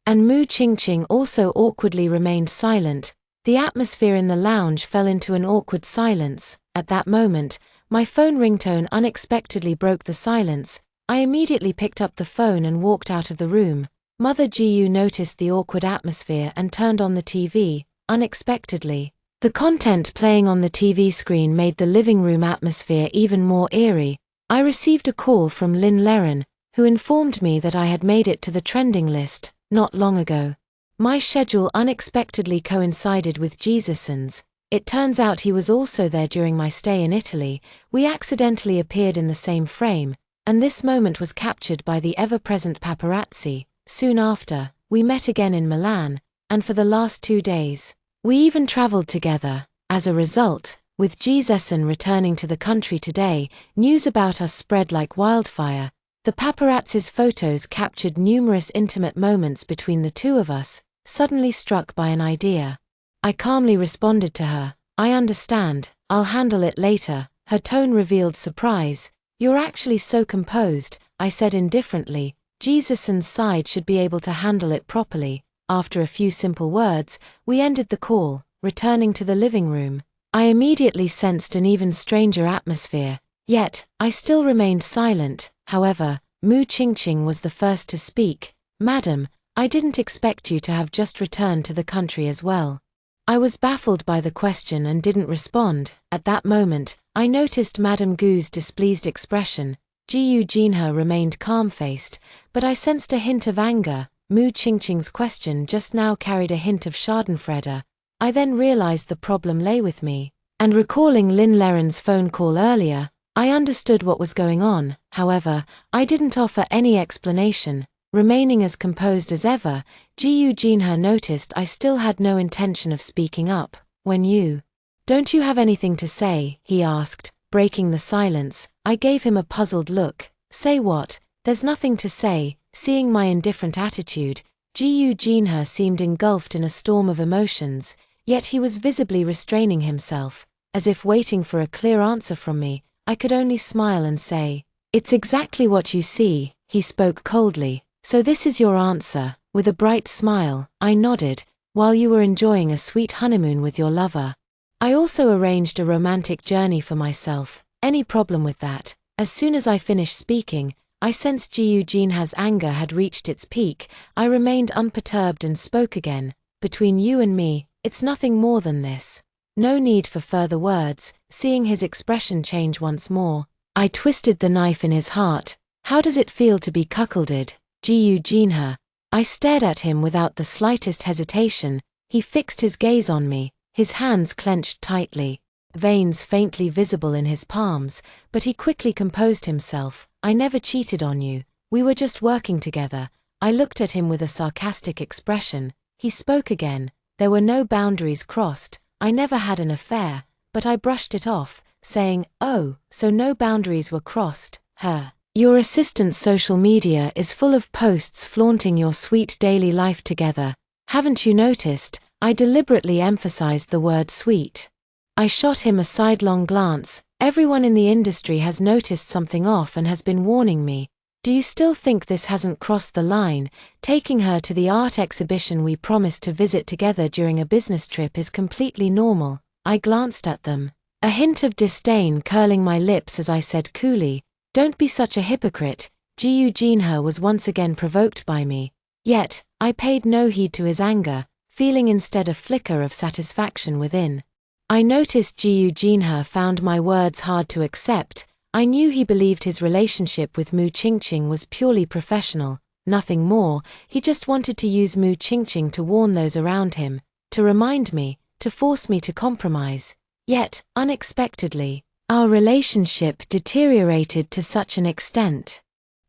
And Mu Qingqing also awkwardly remained silent. The atmosphere in the lounge fell into an awkward silence, At that moment, my phone ringtone unexpectedly broke the silence. I immediately picked up the phone and walked out of the room. Mother Gu noticed the awkward atmosphere and turned on the TV, unexpectedly. The content playing on the TV screen made the living room atmosphere even more eerie. I received a call from Lynn Leren, who informed me that I had made it to the trending list not long ago. My schedule unexpectedly coincided with Jesuson's. It turns out he was also there during my stay in Italy. We accidentally appeared in the same frame, and this moment was captured by the ever-present paparazzi. Soon after, we met again in Milan, and for the last 2 days, we even traveled together. As a result, with Jesuson returning to the country today, news about us spread like wildfire. The paparazzi's photos captured numerous intimate moments between the two of us. Suddenly struck by an idea, I calmly responded to her, "I understand, I'll handle it later." Her tone revealed surprise. "You're actually so composed," I said indifferently. Jesuson's side should be able to handle it properly. After a few simple words, we ended the call. Returning to the living room, I immediately sensed an even stranger atmosphere. Yet, I still remained silent. However, Mu Qingqing was the first to speak. "Madam, I didn't expect you to have just returned to the country as well." I was baffled by the question and didn't respond. At that moment, I noticed Madame Gu's displeased expression. Jiyu Jinhe remained calm-faced, but I sensed a hint of anger. Mu Qingqing's question just now carried a hint of schadenfreude. I then realized the problem lay with me, and recalling Lynn Leren's phone call earlier, I understood what was going on. However, I didn't offer any explanation. Remaining as composed as ever, Jiyu Jinhe noticed I still had no intention of speaking up. Don't you have anything to say?" he asked, breaking the silence. I gave him a puzzled look. "Say what? There's nothing to say." Seeing my indifferent attitude, Jiyu Jinhe seemed engulfed in a storm of emotions, yet he was visibly restraining himself, as if waiting for a clear answer from me. I could only smile and say, "It's exactly what you see." He spoke coldly. "So this is your answer?" With a bright smile, I nodded. "While you were enjoying a sweet honeymoon with your lover. I also arranged a romantic journey for myself. Any problem with that?" As soon as I finished speaking, I sensed Jiyu Jinhe's anger had reached its peak. I remained unperturbed and spoke again. "Between you and me, it's nothing more than this. No need for further words." Seeing his expression change once more, I twisted the knife in his heart. "How does it feel to be cuckolded, Jiyu Jinhe?" I stared at him without the slightest hesitation. He fixed his gaze on me, his hands clenched tightly, veins faintly visible in his palms, but he quickly composed himself. "I never cheated on you. We were just working together." I looked at him with a sarcastic expression. He spoke again. "There were no boundaries crossed. I never had an affair." But I brushed it off, saying, "Oh, so no boundaries were crossed, huh? Your assistant's social media is full of posts flaunting your sweet daily life together. Haven't you noticed?" I deliberately emphasized the word sweet. I shot him a sidelong glance. "Everyone in the industry has noticed something off and has been warning me. Do you still think this hasn't crossed the line? Taking her to the art exhibition we promised to visit together during a business trip is completely normal." I glanced at them, a hint of disdain curling my lips as I said coolly, "Don't be such a hypocrite." Jiyu Jinhe was once again provoked by me. Yet, I paid no heed to his anger, feeling instead a flicker of satisfaction within. I noticed Jiyu Jinhe found my words hard to accept. I knew he believed his relationship with Mu Qingqing was purely professional, nothing more. He just wanted to use Mu Qingqing to warn those around him, to remind me, to force me to compromise. Yet, unexpectedly, our relationship deteriorated to such an extent.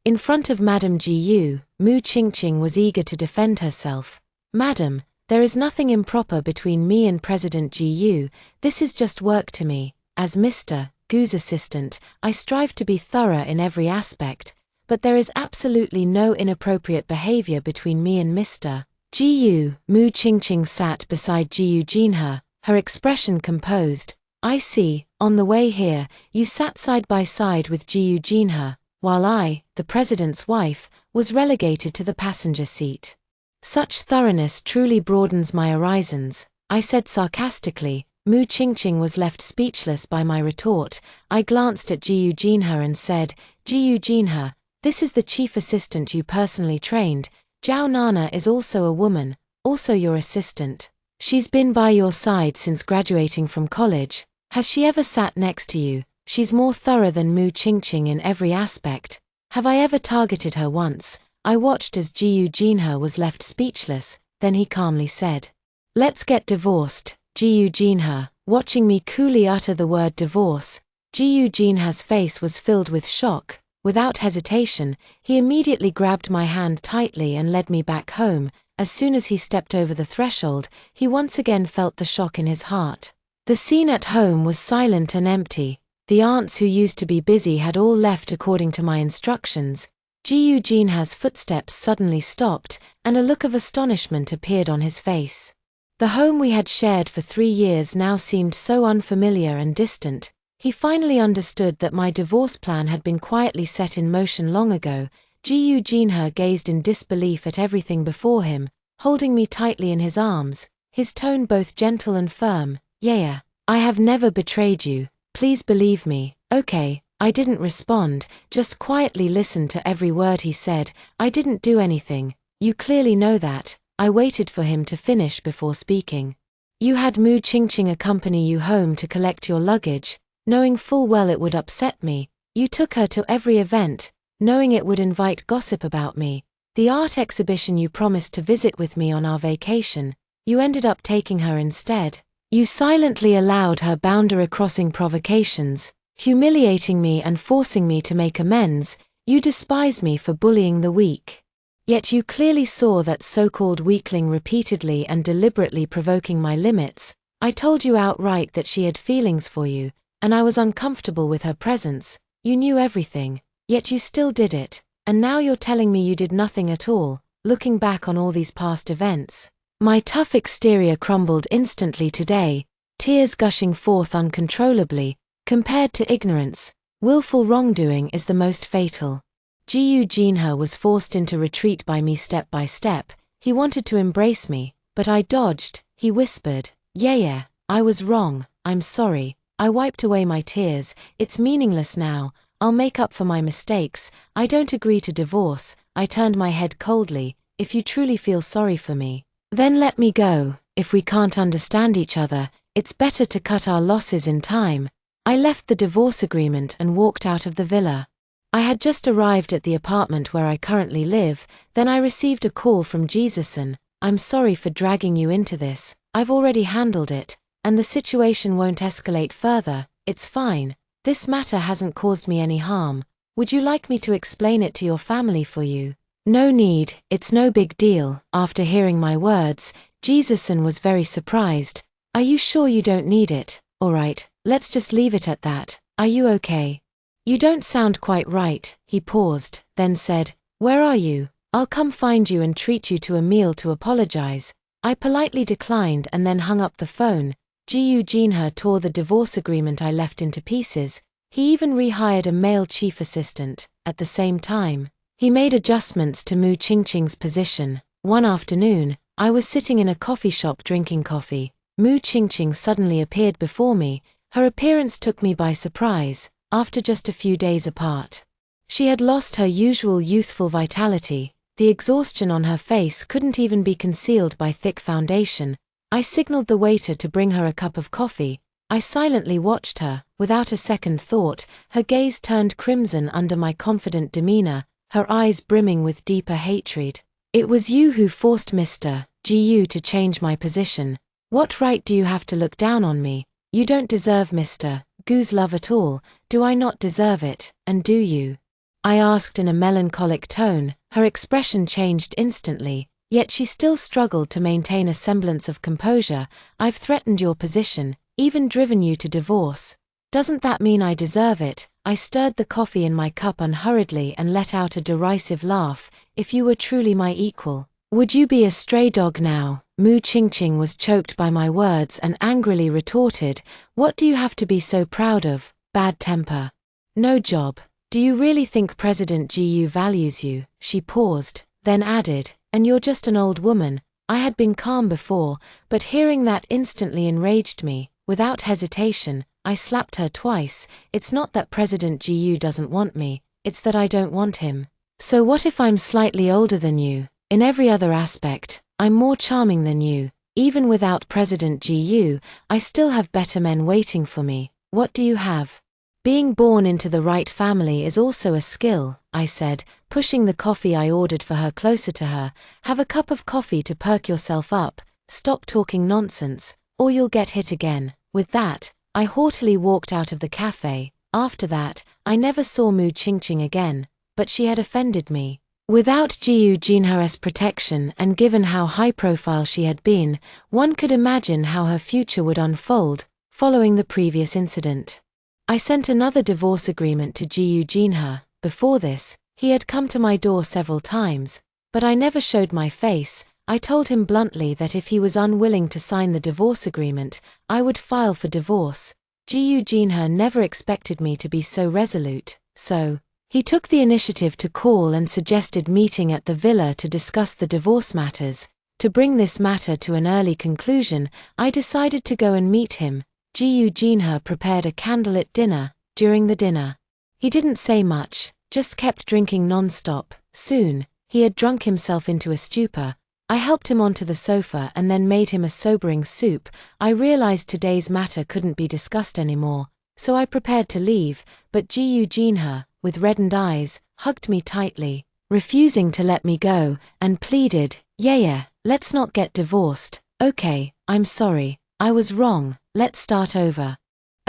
In front of Madame Jiyu, Mu Qingqing was eager to defend herself. "Madam, there is nothing improper between me and President Jiyu. This is just work to me. As Mr. Gu's assistant, I strive to be thorough in every aspect, but there is absolutely no inappropriate behavior between me and Mr. Jiyu." Mu Qingqing sat beside Jiyu Jinhe, her expression composed. "I see, on the way here, you sat side by side with Jiyu Jinhe, while I, the president's wife, was relegated to the passenger seat. Such thoroughness truly broadens my horizons," I said sarcastically. Mu Qingqing was left speechless by my retort. I glanced at Ji Jinhe and said, Ji Jinhe, this is the chief assistant you personally trained. Zhao Nana is also a woman, also your assistant. She's been by your side since graduating from college. Has she ever sat next to you? She's more thorough than Mu Qingqing in every aspect. Have I ever targeted her once? I watched as Ji Jinhe was left speechless, then he calmly said, Let's get divorced. Ji Jinhe, watching me coolly utter the word divorce, Ji Jinhe's face was filled with shock. Without hesitation, he immediately grabbed my hand tightly and led me back home. As soon as he stepped over the threshold, he once again felt the shock in his heart. The scene at home was silent and empty. The aunts who used to be busy had all left according to my instructions. Ji Jinhe's footsteps suddenly stopped, and a look of astonishment appeared on his face. The home we had shared for 3 years now seemed so unfamiliar and distant. He finally understood that my divorce plan had been quietly set in motion long ago. Ji Jinhe gazed in disbelief at everything before him, holding me tightly in his arms, his tone both gentle and firm. Yeah, I have never betrayed you. Please believe me. Okay, I didn't respond, just quietly listened to every word he said. I didn't do anything. You clearly know that. I waited for him to finish before speaking. You had Mu Qingqing accompany you home to collect your luggage, knowing full well it would upset me. You took her to every event, knowing it would invite gossip about me. The art exhibition you promised to visit with me on our vacation, you ended up taking her instead. You silently allowed her boundary-crossing provocations, humiliating me and forcing me to make amends. You despise me for bullying the weak. Yet you clearly saw that so-called weakling repeatedly and deliberately provoking my limits. I told you outright that she had feelings for you, and I was uncomfortable with her presence. You knew everything, yet you still did it, and now you're telling me you did nothing at all. Looking back on all these past events, my tough exterior crumbled instantly today, tears gushing forth uncontrollably. Compared to ignorance, willful wrongdoing is the most fatal. Ji Jinhe was forced into retreat by me step by step. He wanted to embrace me, but I dodged. He whispered, Yeah, I was wrong, I'm sorry. I wiped away my tears. It's meaningless now. I'll make up for my mistakes. I don't agree to divorce. I turned my head coldly. If you truly feel sorry for me, then let me go. If we can't understand each other, it's better to cut our losses in time. I left the divorce agreement and walked out of the villa. I had just arrived at the apartment where I currently live, then I received a call from Jesusen. I'm sorry for dragging you into this. I've already handled it, and the situation won't escalate further. It's fine. This matter hasn't caused me any harm. Would you like me to explain it to your family for you? No need, it's no big deal. After hearing my words, Jesusen was very surprised. Are you sure you don't need it? Alright, let's just leave it at that. Are you okay? You don't sound quite right. He paused, then said, Where are you? I'll come find you and treat you to a meal to apologize. I politely declined and then hung up the phone. Ji Jinhe tore the divorce agreement I left into pieces. He even rehired a male chief assistant. At the same time, he made adjustments to Mu Qingqing's position. One afternoon, I was sitting in a coffee shop drinking coffee. Mu Qingqing suddenly appeared before me. Her appearance took me by surprise. After just a few days apart, she had lost her usual youthful vitality. The exhaustion on her face couldn't even be concealed by thick foundation. I signaled the waiter to bring her a cup of coffee. I silently watched her, without a second thought. Her gaze turned crimson under my confident demeanor, her eyes brimming with deeper hatred. It was you who forced Mr. Gu to change my position. What right do you have to look down on me? You don't deserve Mr. Gu's love at all. Do I not deserve it, and do you? I asked in a melancholic tone. Her expression changed instantly, yet she still struggled to maintain a semblance of composure. I've threatened your position, even driven you to divorce. Doesn't that mean I deserve it? I stirred the coffee in my cup unhurriedly and let out a derisive laugh. If you were truly my equal, would you be a stray dog now? Mu Qingqing was choked by my words and angrily retorted, What do you have to be so proud of? Bad temper? No job? Do you really think President Gu values you? She paused, then added, And you're just an old woman. I had been calm before, but hearing that instantly enraged me. Without hesitation, I slapped her twice. It's not that President Gu doesn't want me, it's that I don't want him. So what if I'm slightly older than you? In every other aspect, I'm more charming than you. Even without President Gu, I still have better men waiting for me. What do you have? Being born into the right family is also a skill, I said, pushing the coffee I ordered for her closer to her. Have a cup of coffee to perk yourself up, stop talking nonsense, or you'll get hit again. With that, I haughtily walked out of the cafe. After that, I never saw Mu Qingqing again, but she had offended me. Without Jiu Jinha's protection and given how high-profile she had been, one could imagine how her future would unfold, following the previous incident. I sent another divorce agreement to Jiu Jinha. Before this, he had come to my door several times, but I never showed my face. I told him bluntly that if he was unwilling to sign the divorce agreement, I would file for divorce. Jiu Jinha never expected me to be so resolute, so he took the initiative to call and suggested meeting at the villa to discuss the divorce matters. To bring this matter to an early conclusion, I decided to go and meet him. Jiu Jinha prepared a candlelit dinner. During the dinner, he didn't say much, just kept drinking non-stop. Soon, he had drunk himself into a stupor. I helped him onto the sofa and then made him a sobering soup. I realized today's matter couldn't be discussed anymore, so I prepared to leave, but Jiu Jinha, with reddened eyes, hugged me tightly, refusing to let me go, and pleaded, Yeah, let's not get divorced. Okay, I'm sorry, I was wrong, let's start over.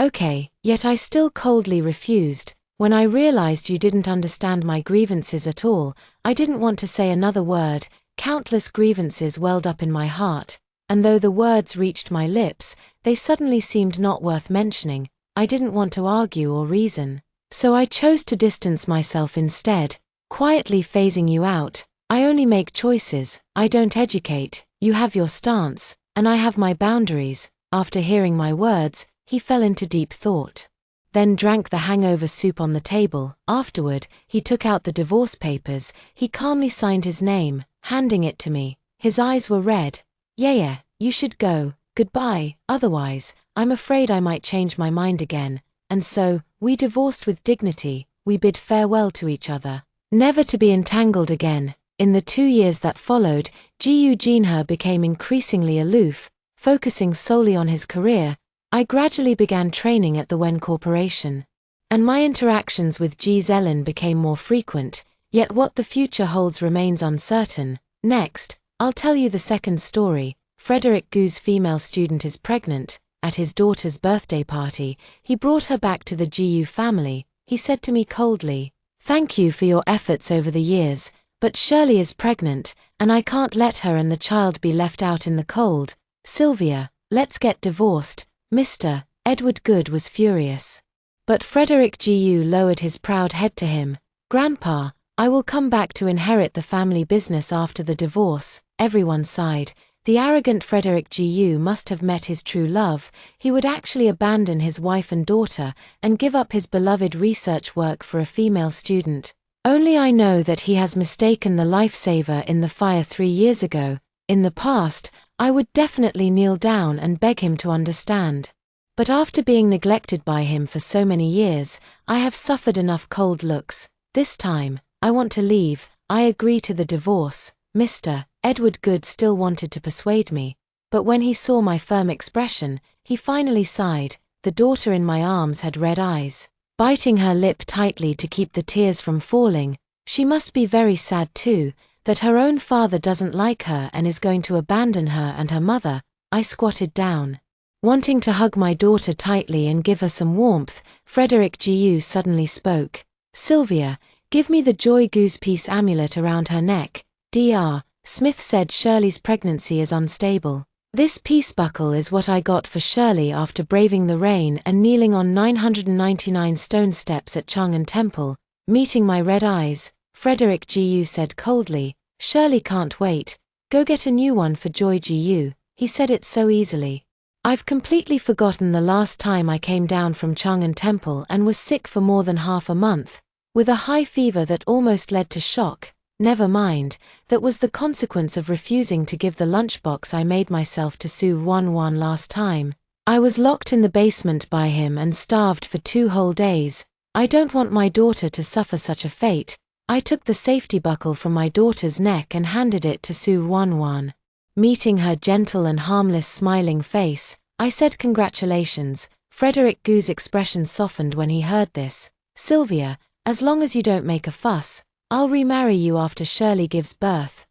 Okay, yet I still coldly refused. When I realized you didn't understand my grievances at all, I didn't want to say another word. Countless grievances welled up in my heart, and though the words reached my lips, they suddenly seemed not worth mentioning. I didn't want to argue or reason. So I chose to distance myself instead, quietly phasing you out. I only make choices, I don't educate. You have your stance, and I have my boundaries. After hearing my words, he fell into deep thought. Then drank the hangover soup on the table. Afterward, he took out the divorce papers. He calmly signed his name, handing it to me. His eyes were red. Yeah, you should go. Goodbye, otherwise, I'm afraid I might change my mind again. And so, we divorced with dignity. We bid farewell to each other, never to be entangled again. In the 2 years that followed, Jiu Jinha became increasingly aloof, focusing solely on his career. I gradually began training at the Wen Corporation, and my interactions with Ji Zelin became more frequent, yet what the future holds remains uncertain. Next, I'll tell you the second story. Frederick Gu's female student is pregnant. At his daughter's birthday party, he brought her back to the Jiu family. He said to me coldly, Thank you for your efforts over the years, but Shirley is pregnant, and I can't let her and the child be left out in the cold. Sylvia, let's get divorced. Mr. Edward Good was furious. But Frederick Gu lowered his proud head to him. Grandpa, I will come back to inherit the family business after the divorce. Everyone sighed. The arrogant Frederick Gu must have met his true love. He would actually abandon his wife and daughter and give up his beloved research work for a female student. Only I know that he has mistaken the lifesaver in the fire 3 years ago. In the past, I would definitely kneel down and beg him to understand. But after being neglected by him for so many years, I have suffered enough cold looks. This time, I want to leave. I agree to the divorce. Mr. Edward Good still wanted to persuade me, but when he saw my firm expression, he finally sighed. The daughter in my arms had red eyes, biting her lip tightly to keep the tears from falling. She must be very sad too, that her own father doesn't like her and is going to abandon her and her mother. I squatted down, wanting to hug my daughter tightly and give her some warmth. Frederick Gu suddenly spoke. Sylvia, give me the Joy Goose Peace amulet around her neck. Dr. Smith said Shirley's pregnancy is unstable. This peace buckle is what I got for Shirley after braving the rain and kneeling on 999 stone steps at Chang'an Temple. Meeting my red eyes, Frederick Gu said coldly, Shirley can't wait. Go get a new one for Joy Gu. He said it so easily. I've completely forgotten the last time I came down from Chang'an Temple and was sick for more than half a month, with a high fever that almost led to shock. Never mind, that was the consequence of refusing to give the lunchbox I made myself to Su Wan last time. I was locked in the basement by him and starved for 2 whole days. I don't want my daughter to suffer such a fate. I took the safety buckle from my daughter's neck and handed it to Su Wanwan. Meeting her gentle and harmless smiling face, I said congratulations. Frederick Gu's expression softened when he heard this. Sylvia, as long as you don't make a fuss, I'll remarry you after Shirley gives birth.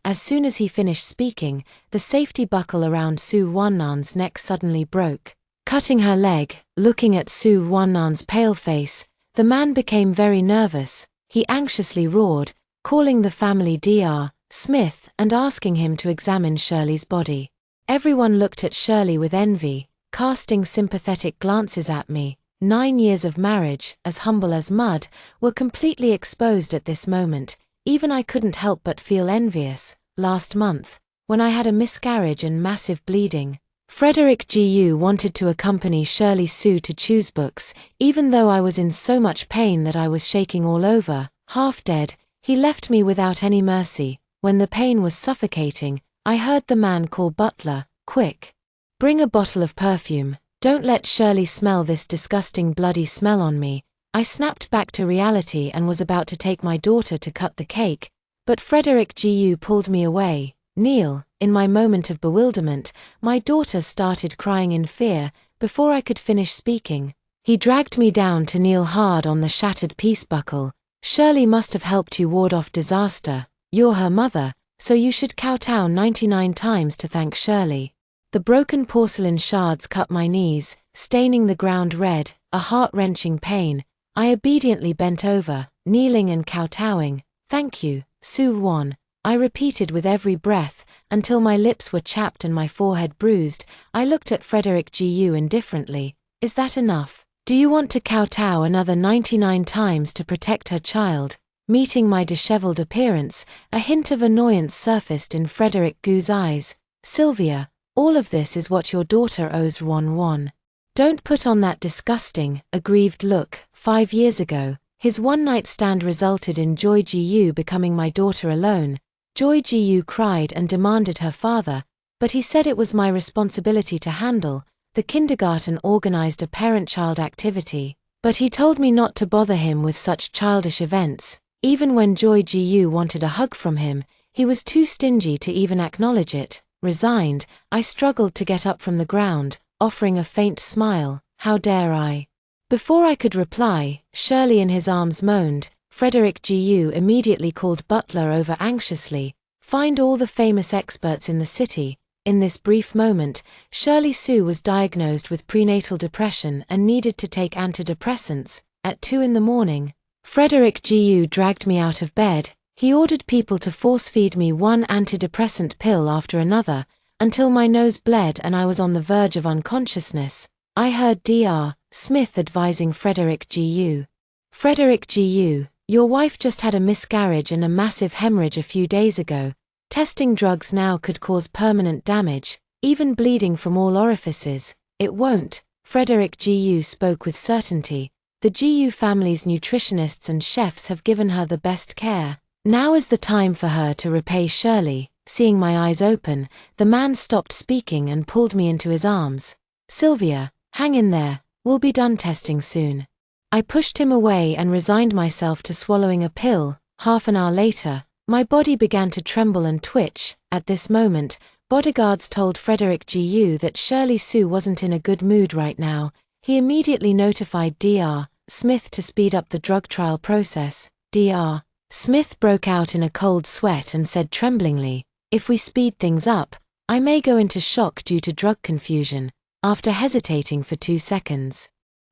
As soon as he finished speaking, the safety buckle around Su Wanwan's neck suddenly broke. Cutting her leg, looking at Su Wanwan's pale face, the man became very nervous. He anxiously roared, calling the family Dr. Smith and asking him to examine Shirley's body. Everyone looked at Shirley with envy, casting sympathetic glances at me. 9 years of marriage, as humble as mud, were completely exposed at this moment. Even I couldn't help but feel envious. Last month, when I had a miscarriage and massive bleeding, Frederick Gu wanted to accompany Shirley Su to choose books, even though I was in so much pain that I was shaking all over, half dead. He left me without any mercy. When the pain was suffocating, I heard the man call butler. Quick! Bring a bottle of perfume. Don't let Shirley smell this disgusting bloody smell on me. I snapped back to reality and was about to take my daughter to cut the cake, but Frederick Gu pulled me away. Kneel. In my moment of bewilderment, my daughter started crying in fear. Before I could finish speaking, he dragged me down to kneel hard on the shattered peace buckle. Shirley must have helped you ward off disaster. You're her mother, so you should kowtow 99 times to thank Shirley. The broken porcelain shards cut my knees, staining the ground red, a heart-wrenching pain. I obediently bent over, kneeling and kowtowing. Thank you, Su Wan, I repeated with every breath, until my lips were chapped and my forehead bruised. I looked at Frederick Gu indifferently. Is that enough? Do you want to kowtow another 99 times to protect her child? Meeting my disheveled appearance, a hint of annoyance surfaced in Frederick Gu's eyes. Sylvia, all of this is what your daughter owes Wan. Don't put on that disgusting, aggrieved look. 5 years ago, his one-night stand resulted in Joy Gu becoming my daughter alone. Joy Gu cried and demanded her father, but he said it was my responsibility to handle. The kindergarten organized a parent-child activity, but he told me not to bother him with such childish events. Even when Joy Gu wanted a hug from him, he was too stingy to even acknowledge it. Resigned, I struggled to get up from the ground, offering a faint smile. How dare I? Before I could reply, Shirley in his arms moaned. Frederick Gu immediately called butler over anxiously. Find all the famous experts in the city. In this brief moment, Shirley Su was diagnosed with prenatal depression and needed to take antidepressants. At 2 in the morning, Frederick Gu dragged me out of bed. He ordered people to force-feed me one antidepressant pill after another, until my nose bled and I was on the verge of unconsciousness. I heard Dr. Smith advising Frederick Gu. Frederick Gu, your wife just had a miscarriage and a massive hemorrhage a few days ago. Testing drugs now could cause permanent damage, even bleeding from all orifices. It won't. Frederick Gu spoke with certainty. The Gu family's nutritionists and chefs have given her the best care. Now is the time for her to repay Shirley. Seeing my eyes open, the man stopped speaking and pulled me into his arms. Sylvia, hang in there, we'll be done testing soon. I pushed him away and resigned myself to swallowing a pill. Half an hour later, my body began to tremble and twitch. At this moment, bodyguards told Frederick Gu that Shirley Su wasn't in a good mood right now. He immediately notified Dr. Smith to speed up the drug trial process. Dr. Smith broke out in a cold sweat and said tremblingly, "If we speed things up, I may go into shock due to drug confusion." After hesitating for 2 seconds,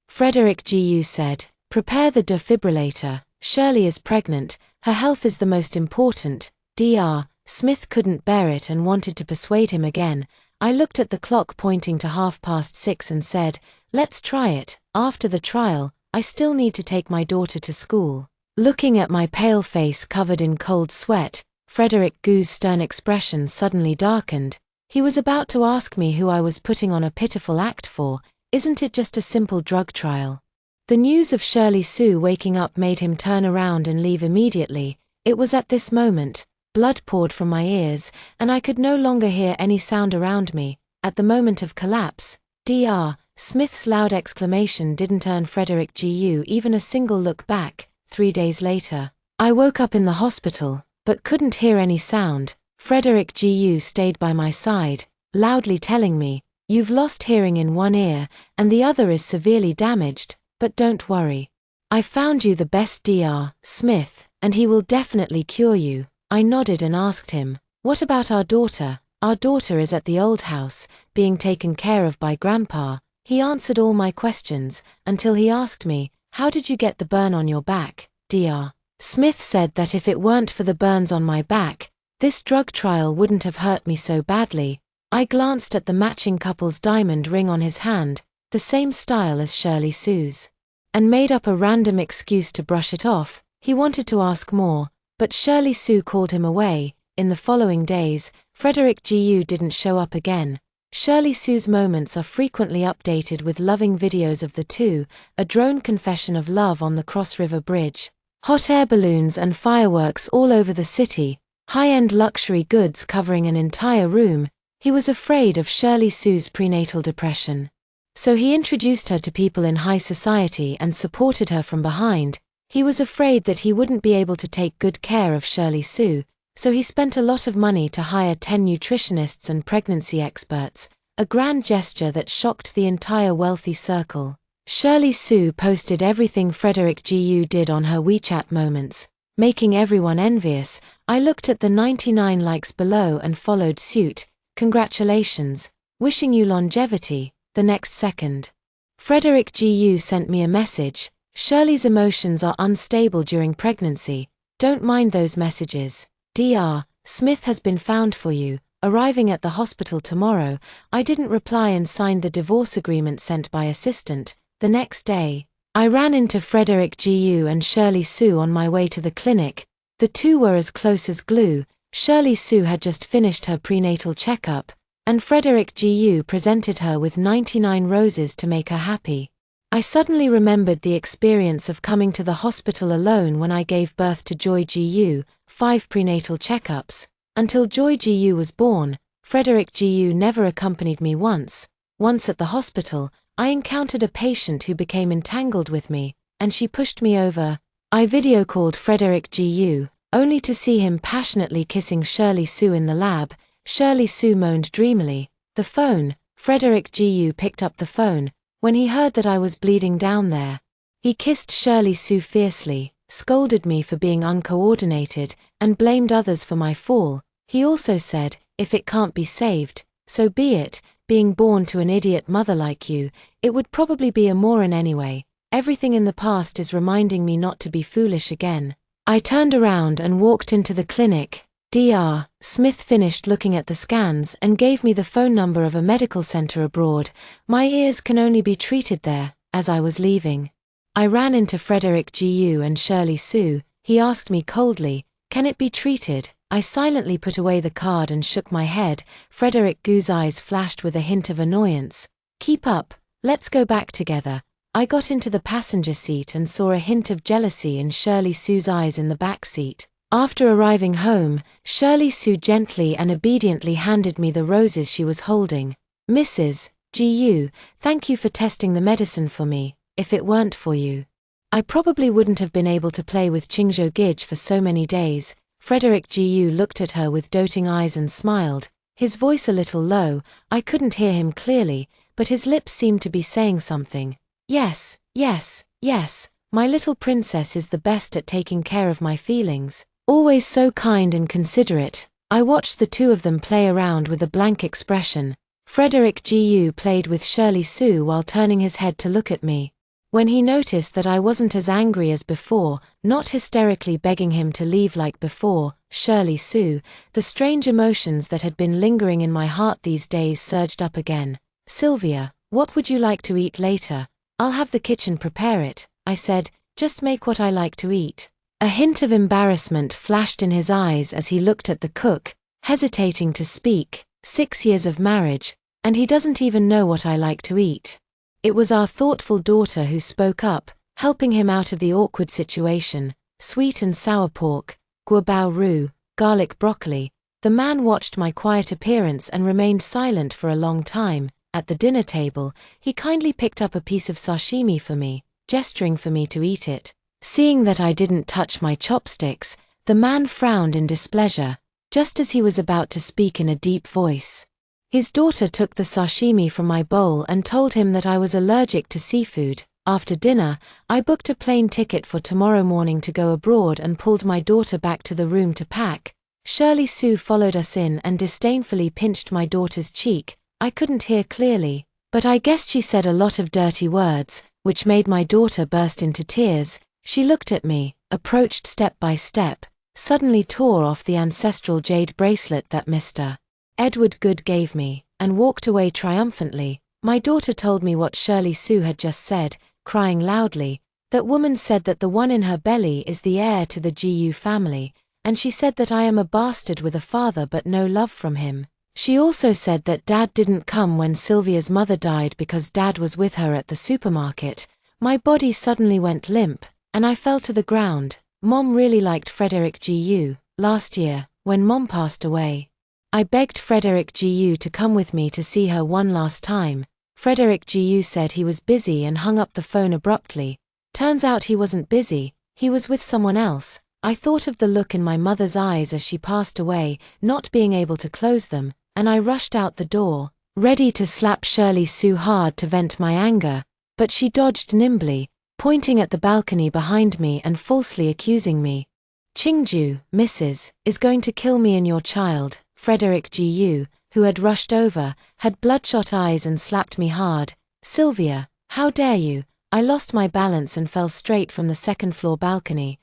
Frederick Gu said, "Prepare the defibrillator. Shirley is pregnant, her health is the most important." Dr. Smith couldn't bear it and wanted to persuade him again. I looked at the clock pointing to 6:30 and said, "Let's try it. After the trial, I still need to take my daughter to school." Looking at my pale face covered in cold sweat, Frederick Gu's stern expression suddenly darkened. He was about to ask me who I was putting on a pitiful act for. Isn't it just a simple drug trial? The news of Shirley Su waking up made him turn around and leave immediately. It was at this moment, blood poured from my ears, and I could no longer hear any sound around me. At the moment of collapse, Dr. Smith's loud exclamation didn't earn Frederick Gu even a single look back. 3 days later, I woke up in the hospital, but couldn't hear any sound. Frederick Gu stayed by my side, loudly telling me, "You've lost hearing in one ear, and the other is severely damaged, but don't worry. I found you the best Dr. Smith, and he will definitely cure you." I nodded and asked him, "What about our daughter?" "Our daughter is at the old house, being taken care of by Grandpa." He answered all my questions, until he asked me, "How did you get the burn on your back?" Dr. Smith said that if it weren't for the burns on my back, this drug trial wouldn't have hurt me so badly. I glanced at the matching couple's diamond ring on his hand, the same style as Shirley Sue's, and made up a random excuse to brush it off. He wanted to ask more, but Shirley Sue called him away. In the following days, Frederick Gu didn't show up again. Shirley Sue's moments are frequently updated with loving videos of the two, a drone confession of love on the Cross River Bridge, hot air balloons and fireworks all over the city, high-end luxury goods covering an entire room. He was afraid of Shirley Sue's prenatal depression, so he introduced her to people in high society and supported her from behind. He was afraid that he wouldn't be able to take good care of Shirley Sue, so he spent a lot of money to hire 10 nutritionists and pregnancy experts, a grand gesture that shocked the entire wealthy circle. Shirley Sue posted everything Frederick Gu did on her WeChat moments, making everyone envious. I looked at the 99 likes below and followed suit. "Congratulations, wishing you longevity." The next second, Frederick Gu sent me a message, "Shirley's emotions are unstable during pregnancy. Don't mind those messages. Dr. Smith has been found for you, arriving at the hospital tomorrow." I didn't reply and signed the divorce agreement sent by assistant. The next day, I ran into Frederick Gu and Shirley Sue on my way to the clinic. The two were as close as glue. Shirley Sue had just finished her prenatal checkup, and Frederick Gu presented her with 99 roses to make her happy. I suddenly remembered the experience of coming to the hospital alone when I gave birth to Joy Gu, 5 prenatal checkups. Until Joy Gu was born, Frederick Gu never accompanied me once. Once at the hospital, I encountered a patient who became entangled with me, and she pushed me over. I video called Frederick Gu, only to see him passionately kissing Shirley Sue in the lab. Shirley Sue moaned dreamily. The phone. Frederick Gu picked up the phone. When he heard that I was bleeding down there, he kissed Shirley Sue fiercely, scolded me for being uncoordinated, and blamed others for my fall. He also said, "If it can't be saved, so be it. Being born to an idiot mother like you, it would probably be a moron anyway. Everything in the past is reminding me not to be foolish again." I turned around and walked into the clinic. Dr. Smith finished looking at the scans and gave me the phone number of a medical center abroad. My ears can only be treated there. As I was leaving, I ran into Frederick Gu and Shirley Sue. He asked me coldly, "Can it be treated?" I silently put away the card and shook my head. Frederick Gu's eyes flashed with a hint of annoyance. "Keep up, let's go back together." I got into the passenger seat and saw a hint of jealousy in Shirley Sue's eyes in the back seat. After arriving home, Shirley Sue gently and obediently handed me the roses she was holding. "Mrs. Gu, thank you for testing the medicine for me. If it weren't for you, I probably wouldn't have been able to play with Chingjo Gij for so many days." Frederick Gu looked at her with doting eyes and smiled, his voice a little low. I couldn't hear him clearly, but his lips seemed to be saying something. "Yes, yes, yes, my little princess is the best at taking care of my feelings. Always so kind and considerate." I watched the two of them play around with a blank expression. Frederick Gu played with Shirley Sue while turning his head to look at me. When he noticed that I wasn't as angry as before, not hysterically begging him to leave like before, Shirley Sue, the strange emotions that had been lingering in my heart these days surged up again. "Sylvia, what would you like to eat later?" "I'll have the kitchen prepare it," I said, "just make what I like to eat." A hint of embarrassment flashed in his eyes as he looked at the cook, hesitating to speak. 6 years of marriage, and he doesn't even know what I like to eat. It was our thoughtful daughter who spoke up, helping him out of the awkward situation. "Sweet and sour pork, guabao roux, garlic broccoli." The man watched my quiet appearance and remained silent for a long time. at the dinner table, he kindly picked up a piece of sashimi for me, gesturing for me to eat it. Seeing that I didn't touch my chopsticks, the man frowned in displeasure, just as he was about to speak in a deep voice. His daughter took the sashimi from my bowl and told him that I was allergic to seafood. After dinner, I booked a plane ticket for tomorrow morning to go abroad and pulled my daughter back to the room to pack. Shirley Sue followed us in and disdainfully pinched my daughter's cheek. I couldn't hear clearly, but I guessed she said a lot of dirty words, which made my daughter burst into tears. She looked at me, approached step by step, suddenly tore off the ancestral jade bracelet that Mr. Edward Good gave me, and walked away triumphantly. My daughter told me what Shirley Sue had just said, crying loudly. That woman said that the one in her belly is the heir to the GU family, and she said that I am a bastard with a father but no love from him. She also said that Dad didn't come when Sylvia's mother died because Dad was with her at the supermarket. My body suddenly went limp, and I fell to the ground. Mom really liked Frederick GU. Last year, when Mom passed away, I begged Frederick GU to come with me to see her one last time. Frederick GU said he was busy and hung up the phone abruptly. Turns out he wasn't busy, he was with someone else. I thought of the look in my mother's eyes as she passed away, not being able to close them, and I rushed out the door, ready to slap Shirley Sue hard to vent my anger, but she dodged nimbly, pointing at the balcony behind me and falsely accusing me. Chingju, Mrs., is going to kill me and your child. Frederick GU, who had rushed over, had bloodshot eyes and slapped me hard. Sylvia, how dare you? I lost my balance and fell straight from the second-floor balcony.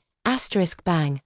Bang.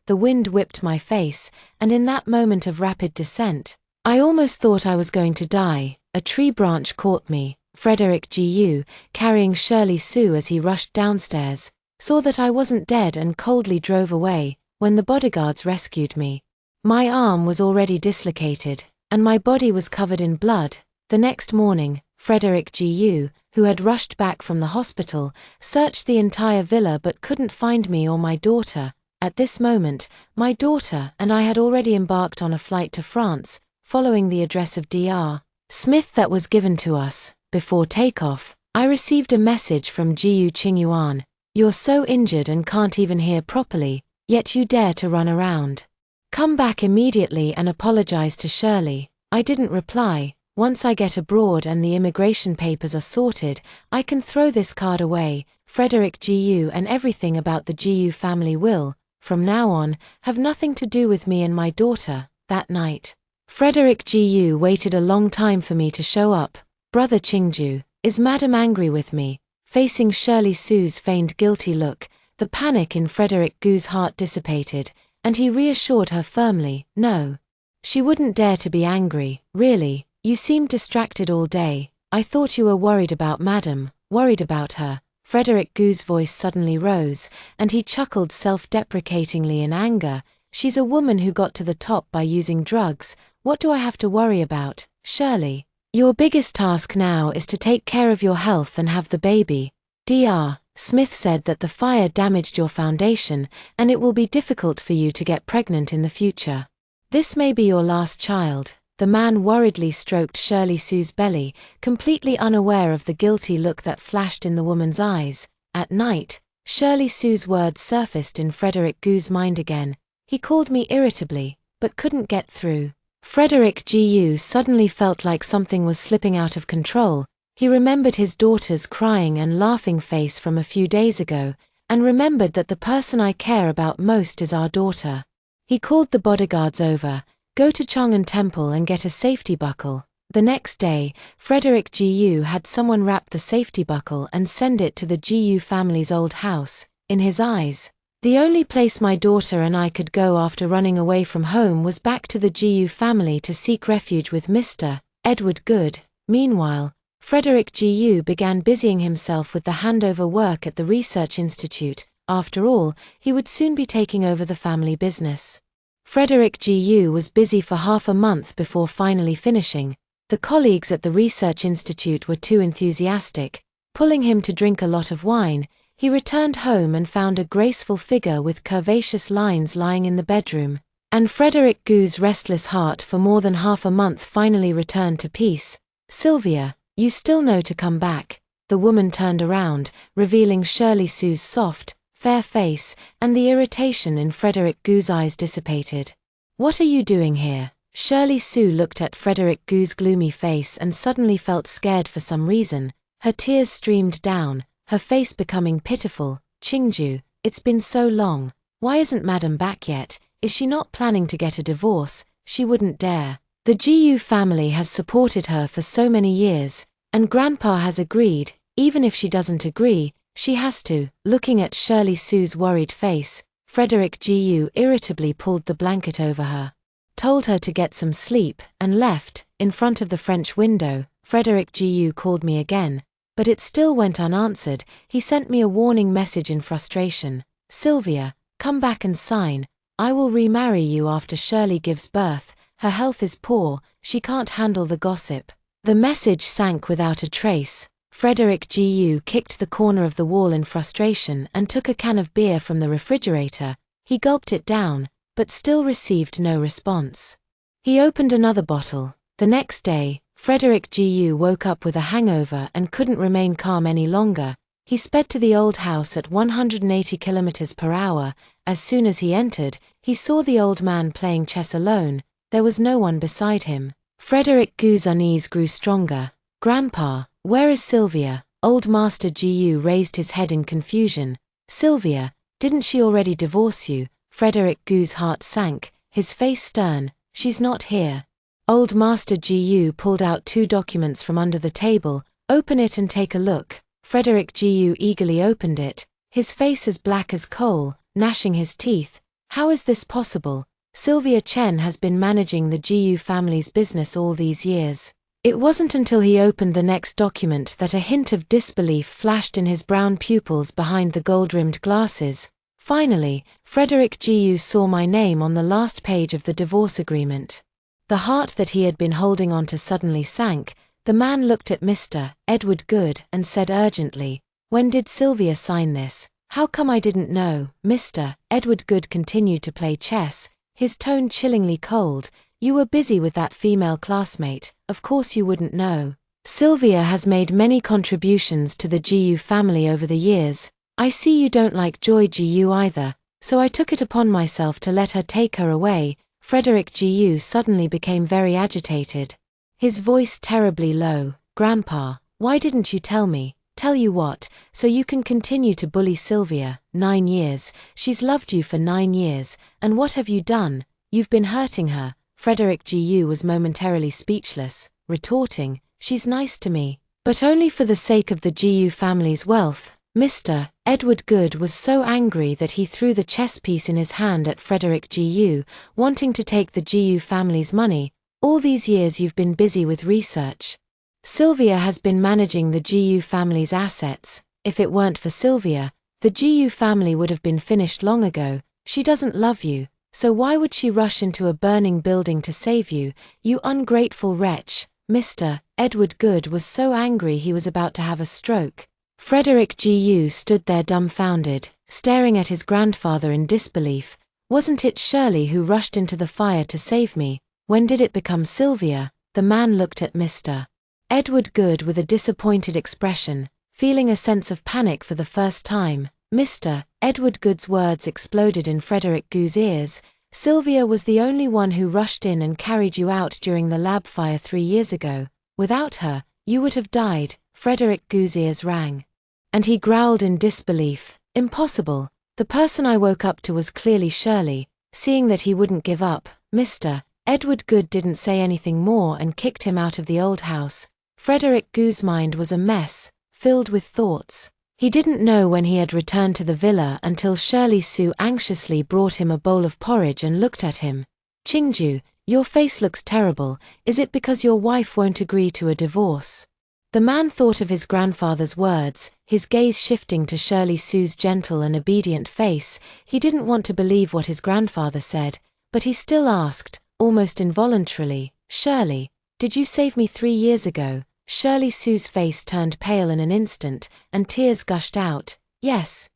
The wind whipped my face, and in that moment of rapid descent, I almost thought I was going to die. A tree branch caught me. Frederick GU, carrying Shirley Sue as he rushed downstairs, saw that I wasn't dead and coldly drove away. When the bodyguards rescued me, my arm was already dislocated, and my body was covered in blood. The next morning, Frederick GU, who had rushed back from the hospital, searched the entire villa but couldn't find me or my daughter. At this moment, my daughter and I had already embarked on a flight to France, following the address of Dr. Smith that was given to us. Before takeoff, I received a message from Jiu Qingyuan. You're so injured and can't even hear properly, yet you dare to run around. Come back immediately and apologize to Shirley. I didn't reply. Once I get abroad and the immigration papers are sorted, I can throw this card away. Frederick GU and everything about the GU family will, from now on, have nothing to do with me and my daughter. That night, Frederick GU waited a long time for me to show up. Brother Chingju, is Madam angry with me? Facing Shirley Sue's feigned guilty look, the panic in Frederick GU's heart dissipated, and he reassured her firmly, no. She wouldn't dare to be angry, really. You seemed distracted all day. I thought you were worried about Madam, worried about her. Frederick GU's voice suddenly rose, and he chuckled self-deprecatingly in anger. She's a woman who got to the top by using drugs. What do I have to worry about, Shirley? Your biggest task now is to take care of your health and have the baby. Dr. Smith said that the fire damaged your foundation, and it will be difficult for you to get pregnant in the future. This may be your last child. The man worriedly stroked Shirley Sue's belly, completely unaware of the guilty look that flashed in the woman's eyes. At night, Shirley Sue's words surfaced in Frederick GU's mind again. He called me irritably, but couldn't get through. Frederick GU suddenly felt like something was slipping out of control. He remembered his daughter's crying and laughing face from a few days ago, and remembered that the person I care about most is our daughter. He called the bodyguards over. Go to Chang'an Temple and get a safety buckle. The next day, Frederick GU had someone wrap the safety buckle and send it to the GU family's old house. In his eyes, the only place my daughter and I could go after running away from home was back to the GU family to seek refuge with Mr. Edward Good. Meanwhile, Frederick GU began busying himself with the handover work at the Research Institute. After all, he would soon be taking over the family business. Frederick GU was busy for half a month before finally finishing. The colleagues at the Research Institute were too enthusiastic, pulling him to drink a lot of wine. He returned home and found a graceful figure with curvaceous lines lying in the bedroom, and Frederick GU's restless heart for more than half a month finally returned to peace. Sylvia, you still know to come back." The woman turned around, revealing Shirley Sue's soft, fair face, and the irritation in Frederick Gu's eyes dissipated. "What are you doing here?" Shirley Sue looked at Frederick Gu's gloomy face and suddenly felt scared for some reason. Her tears streamed down, her face becoming pitiful. "Chingju, it's been so long. Why isn't Madam back yet? Is she not planning to get a divorce?" She wouldn't dare. The Gu family has supported her for so many years, and Grandpa has agreed. Even if she doesn't agree, she has to. Looking at Shirley Sue's worried face, Frederick Gu irritably pulled the blanket over her, told her to get some sleep, and left. In front of the French window, Frederick Gu called me again, but it still went unanswered. He sent me a warning message in frustration. "Sylvia, come back and sign. I will remarry you after Shirley gives birth. Her health is poor, she can't handle the gossip." The message sank without a trace. Frederick Gu kicked the corner of the wall in frustration and took a can of beer from the refrigerator. He gulped it down, but still received no response. He opened another bottle. The next day, Frederick Gu woke up with a hangover and couldn't remain calm any longer. He sped to the old house at 180 kilometers per hour. As soon as he entered, he saw the old man playing chess alone. There was no one beside him. Frederick Gu's unease grew stronger. "Grandpa, where is Sylvia?" Old Master Gu raised his head in confusion. "Sylvia, didn't she already divorce you?" Frederick Gu's heart sank, his face stern. "She's not here." Old Master Gu pulled out 2 documents from under the table. "Open it and take a look." Frederick Gu eagerly opened it, his face as black as coal, gnashing his teeth. "How is this possible? Sylvia Chen has been managing the Gu family's business all these years." It wasn't until he opened the next document that a hint of disbelief flashed in his brown pupils behind the gold-rimmed glasses. Finally, Frederick Gu saw my name on the last page of the divorce agreement. The heart that he had been holding onto suddenly sank. The man looked at Mr. Edward Good and said urgently, "When did Sylvia sign this? How come I didn't know?" Mr. Edward Good continued to play chess, his tone chillingly cold. "You were busy with that female classmate, of course you wouldn't know. Sylvia has made many contributions to the Gu family over the years. I see you don't like Joy Gu either, so I took it upon myself to let her take her away." Frederick Gu suddenly became very agitated, his voice terribly low. "Grandpa, why didn't you tell me?" "Tell you what, so you can continue to bully Sylvia. 9 years, she's loved you for 9 years, and what have you done? You've been hurting her." Frederick Gu was momentarily speechless, retorting, "She's nice to me, but only for the sake of the Gu family's wealth." Mr. Edward Good was so angry that he threw the chess piece in his hand at Frederick Gu, wanting to take the Gu family's money. "All these years you've been busy with research. Sylvia has been managing the Gu family's assets. If it weren't for Sylvia, the Gu family would have been finished long ago. She doesn't love you, so why would she rush into a burning building to save you, you ungrateful wretch?" Mr. Edward Good was so angry he was about to have a stroke. Frederick Gu stood there dumbfounded, staring at his grandfather in disbelief. "Wasn't it Shirley who rushed into the fire to save me? When did it become Sylvia?" The man looked at Mr. Edward Good with a disappointed expression, feeling a sense of panic for the first time. Mr. Edward Good's words exploded in Frederick Gu's ears. "Sylvia was the only one who rushed in and carried you out during the lab fire 3 years ago. Without her, you would have died." Frederick Gu's ears rang, and he growled in disbelief. "Impossible. The person I woke up to was clearly Shirley." Seeing that he wouldn't give up, Mr. Edward Good didn't say anything more and kicked him out of the old house. Frederick Gu's mind was a mess, filled with thoughts. He didn't know when he had returned to the villa until Shirley Sue anxiously brought him a bowl of porridge and looked at him. "Chingju, your face looks terrible. Is it because your wife won't agree to a divorce?" The man thought of his grandfather's words, his gaze shifting to Shirley Sue's gentle and obedient face. He didn't want to believe what his grandfather said, but he still asked, almost involuntarily, "Shirley, did you save me 3 years ago?" Shirley Sue's face turned pale in an instant, and tears gushed out. Yes.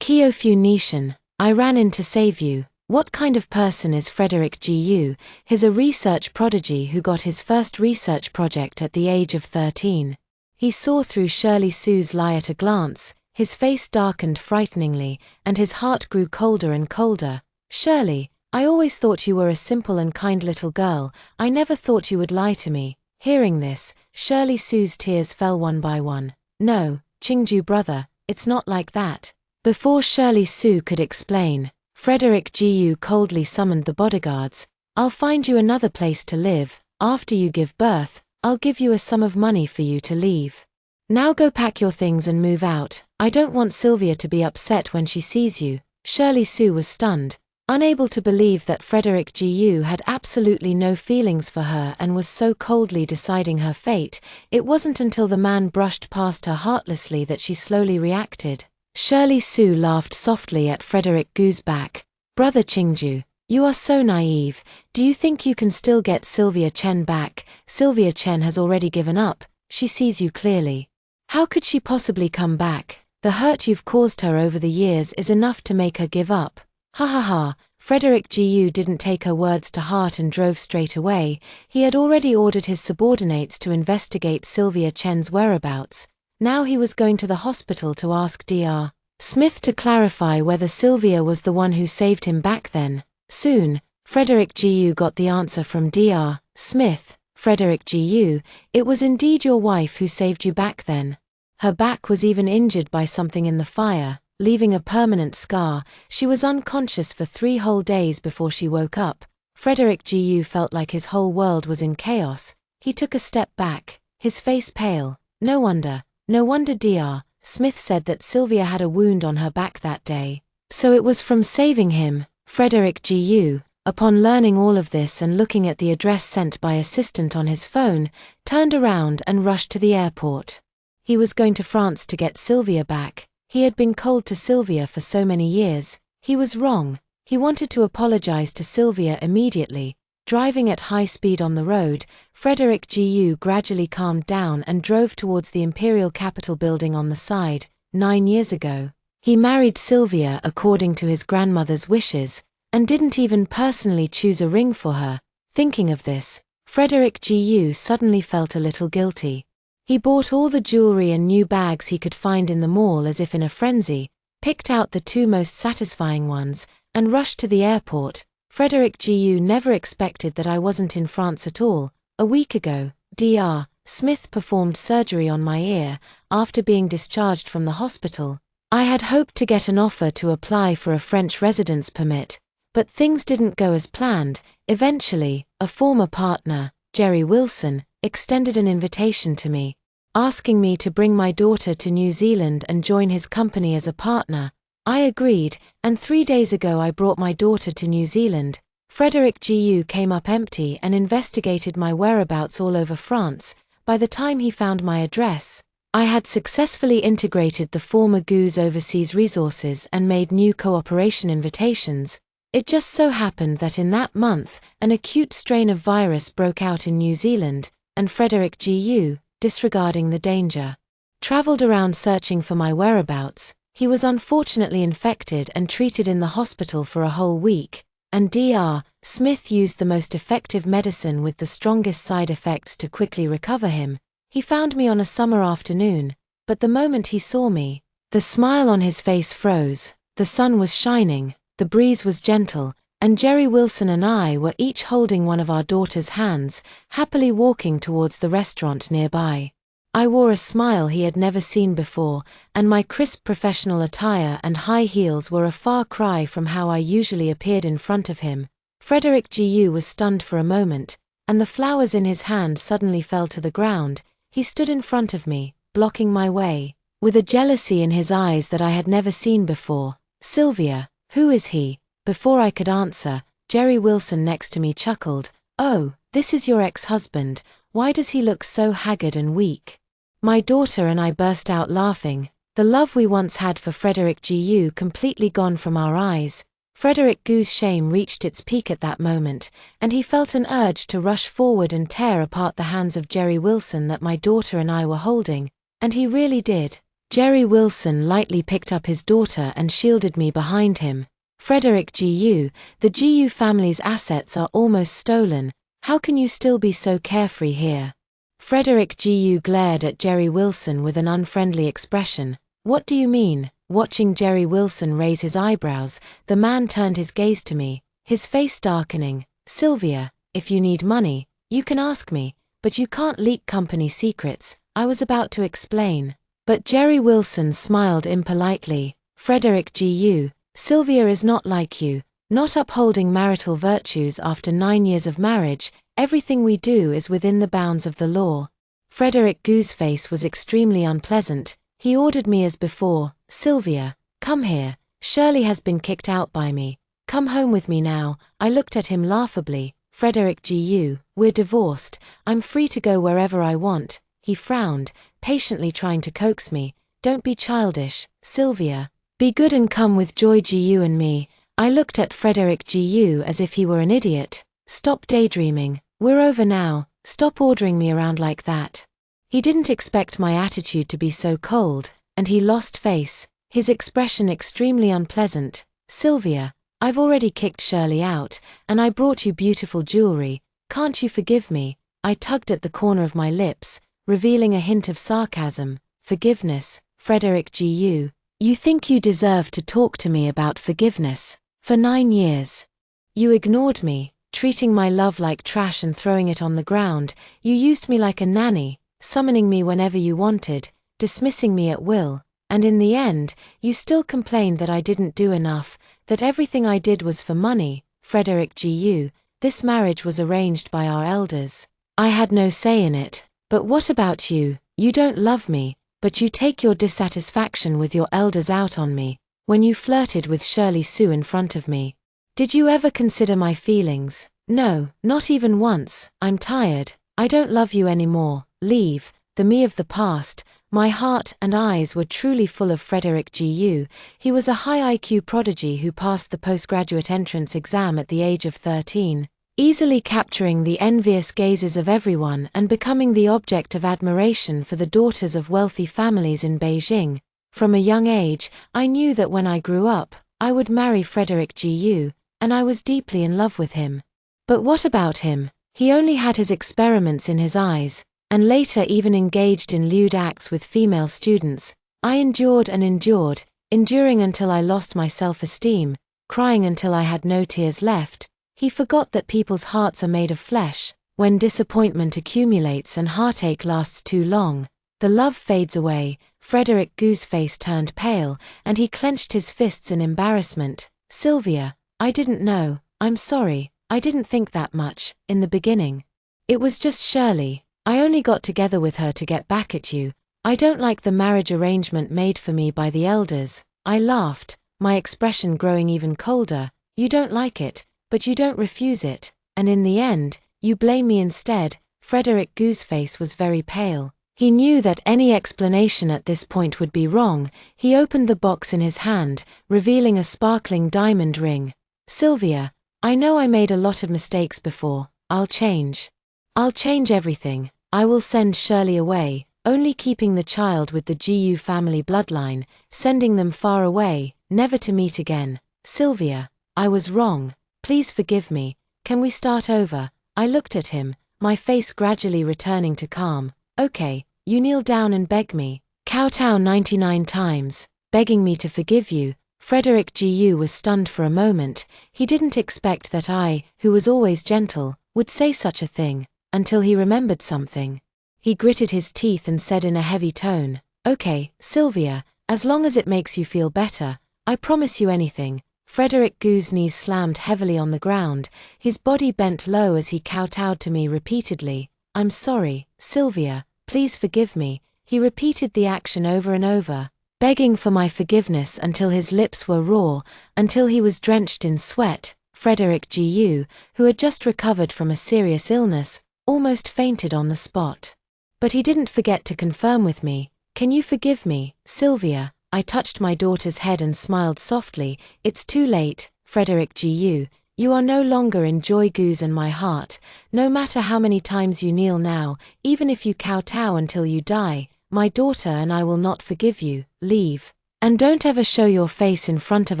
Kyofu Nishan, I ran in to save you." What kind of person is Frederick Gu? He's a research prodigy who got his first research project at the age of 13. He saw through Shirley Sue's lie at a glance, his face darkened frighteningly, and his heart grew colder and colder. "Shirley, I always thought you were a simple and kind little girl. I never thought you would lie to me." Hearing this, Shirley Sue's tears fell one by one. "No, Chingju brother, it's not like that." Before Shirley Sue could explain, Frederick Gu coldly summoned the bodyguards. "I'll find you another place to live. After you give birth, I'll give you a sum of money for you to leave. Now go pack your things and move out. I don't want Sylvia to be upset when she sees you." Shirley Sue was stunned, unable to believe that Frederick Gu had absolutely no feelings for her and was so coldly deciding her fate. It wasn't until the man brushed past her heartlessly that she slowly reacted. Shirley Sue laughed softly at Frederick Gu's back. "Brother Chingju, you are so naive. Do you think you can still get Sylvia Chen back? Sylvia Chen has already given up. She sees you clearly. How could she possibly come back? The hurt you've caused her over the years is enough to make her give up." Ha ha ha. Frederick Gu didn't take her words to heart and drove straight away. He had already ordered his subordinates to investigate Sylvia Chen's whereabouts. Now he was going to the hospital to ask Dr. Smith to clarify whether Sylvia was the one who saved him back then. Soon, Frederick Gu got the answer from Dr. Smith. "Frederick Gu, it was indeed your wife who saved you back then. Her back was even injured by something in the fire, leaving a permanent scar. She was unconscious for 3 whole days before she woke up." Frederick Gu felt like his whole world was in chaos. He took a step back, his face pale. No wonder Dr. Smith said that Sylvia had a wound on her back that day. So it was from saving him. Frederick Gu, upon learning all of this and looking at the address sent by assistant on his phone, turned around and rushed to the airport. He was going to France to get Sylvia back. He had been cold to Sylvia for so many years. He was wrong. He wanted to apologize to Sylvia immediately. Driving at high speed on the road, Frederick Gu gradually calmed down and drove towards the Imperial Capitol building on the side. 9 years ago, he married Sylvia according to his grandmother's wishes, and didn't even personally choose a ring for her. Thinking of this, Frederick Gu suddenly felt a little guilty. He bought all the jewelry and new bags he could find in the mall as if in a frenzy, picked out the 2 most satisfying ones, and rushed to the airport. "Frederick Gu never expected that I wasn't in France at all. A week ago, Dr. Smith performed surgery on my ear after being discharged from the hospital. I had hoped to get an offer to apply for a French residence permit, but things didn't go as planned. Eventually, a former partner, Jerry Wilson, extended an invitation to me, asking me to bring my daughter to New Zealand and join his company as a partner. I agreed, and 3 days ago I brought my daughter to New Zealand." Frederick Gu came up empty and investigated my whereabouts all over France. By the time he found my address, I had successfully integrated the former Gu's overseas resources and made new cooperation invitations. It just so happened that in that month, an acute strain of virus broke out in New Zealand, and Frederick Gu, disregarding the danger, traveled around searching for my whereabouts. He was unfortunately infected and treated in the hospital for a whole week, and Dr. Smith used the most effective medicine with the strongest side effects to quickly recover him. He found me on a summer afternoon, but the moment he saw me, the smile on his face froze. The sun was shining, the breeze was gentle, and Jerry Wilson and I were each holding one of our daughter's hands, happily walking towards the restaurant nearby. I wore a smile he had never seen before, and my crisp professional attire and high heels were a far cry from how I usually appeared in front of him. Frederick Gu was stunned for a moment, and the flowers in his hand suddenly fell to the ground. He stood in front of me, blocking my way, with a jealousy in his eyes that I had never seen before. "Sylvia, who is he?" Before I could answer, Jerry Wilson next to me chuckled. "Oh, this is your ex-husband. Why does he look so haggard and weak?" My daughter and I burst out laughing, the love we once had for Frederick Gu completely gone from our eyes. Frederick Gu's shame reached its peak at that moment, and he felt an urge to rush forward and tear apart the hands of Jerry Wilson that my daughter and I were holding, and he really did. Jerry Wilson lightly picked up his daughter and shielded me behind him. Frederick Gu, the Gu family's assets are almost stolen. How can you still be so carefree here? Frederick Gu glared at Jerry Wilson with an unfriendly expression. What do you mean? Watching Jerry Wilson raise his eyebrows, the man turned his gaze to me, his face darkening. Sylvia, if you need money, you can ask me, but you can't leak company secrets, I was about to explain. But Jerry Wilson smiled impolitely. Frederick Gu, Sylvia is not like you, not upholding marital virtues after 9 years of marriage. Everything we do is within the bounds of the law. Frederick Gu's face was extremely unpleasant. He ordered me as before, Sylvia, come here, Shirley has been kicked out by me. Come home with me now. I looked at him laughably. Frederick Gu, we're divorced, I'm free to go wherever I want. He frowned, patiently trying to coax me. Don't be childish, Sylvia. Be good and come with Joy Gu and me. I looked at Frederick Gu as if he were an idiot. Stop daydreaming. We're over now. Stop ordering me around like that. He didn't expect my attitude to be so cold, and he lost face, his expression extremely unpleasant. Sylvia, I've already kicked Shirley out, and I brought you beautiful jewelry. Can't you forgive me? I tugged at the corner of my lips, revealing a hint of sarcasm. Forgiveness, Frederick Gu. You think you deserve to talk to me about forgiveness? For 9 years. You ignored me, treating my love like trash and throwing it on the ground. You used me like a nanny, summoning me whenever you wanted, dismissing me at will, and in the end, you still complained that I didn't do enough, that everything I did was for money. Frederick Gu, this marriage was arranged by our elders. I had no say in it. But what about you? You don't love me, but you take your dissatisfaction with your elders out on me, when you flirted with Shirley Sue in front of me. Did you ever consider my feelings? No, not even once. I'm tired. I don't love you anymore. Leave. The me of the past. My heart and eyes were truly full of Frederick Gu. He was a high IQ prodigy who passed the postgraduate entrance exam at the age of 13, easily capturing the envious gazes of everyone and becoming the object of admiration for the daughters of wealthy families in Beijing. From a young age, I knew that when I grew up, I would marry Frederick Gu, and I was deeply in love with him. But what about him? He only had his experiments in his eyes, and later even engaged in lewd acts with female students. I endured and endured, enduring until I lost my self-esteem, crying until I had no tears left. He forgot that people's hearts are made of flesh. When disappointment accumulates and heartache lasts too long, the love fades away. Frederick Gu's face turned pale, and he clenched his fists in embarrassment. Sylvia, I didn't know. I'm sorry. I didn't think that much, in the beginning. It was just Shirley. I only got together with her to get back at you. I don't like the marriage arrangement made for me by the elders. I laughed, my expression growing even colder. You don't like it, but you don't refuse it, and in the end, you blame me instead. Frederick Gu's face was very pale. He knew that any explanation at this point would be wrong. He opened the box in his hand, revealing a sparkling diamond ring. Sylvia, I know I made a lot of mistakes before. I'll change. I'll change everything. I will send Shirley away, only keeping the child with the Gu family bloodline, sending them far away, never to meet again. Sylvia, I was wrong. Please forgive me. Can we start over? I looked at him, my face gradually returning to calm. Okay, you kneel down and beg me. Kowtow 99 times, begging me to forgive you. Frederick Gu was stunned for a moment. He didn't expect that I, who was always gentle, would say such a thing, until he remembered something. He gritted his teeth and said in a heavy tone, Okay, Sylvia, as long as it makes you feel better, I promise you anything. Frederick Gu's knees slammed heavily on the ground, his body bent low as he kowtowed to me repeatedly. I'm sorry, Sylvia, please forgive me. He repeated the action over and over, begging for my forgiveness until his lips were raw, until he was drenched in sweat. Frederick Gu, who had just recovered from a serious illness, almost fainted on the spot. But he didn't forget to confirm with me, Can you forgive me, Sylvia? I touched my daughter's head and smiled softly. It's too late, Frederick Gu. You are no longer in Joy Gu's and my heart. No matter how many times you kneel now, even if you kowtow until you die, my daughter and I will not forgive you. Leave. And don't ever show your face in front of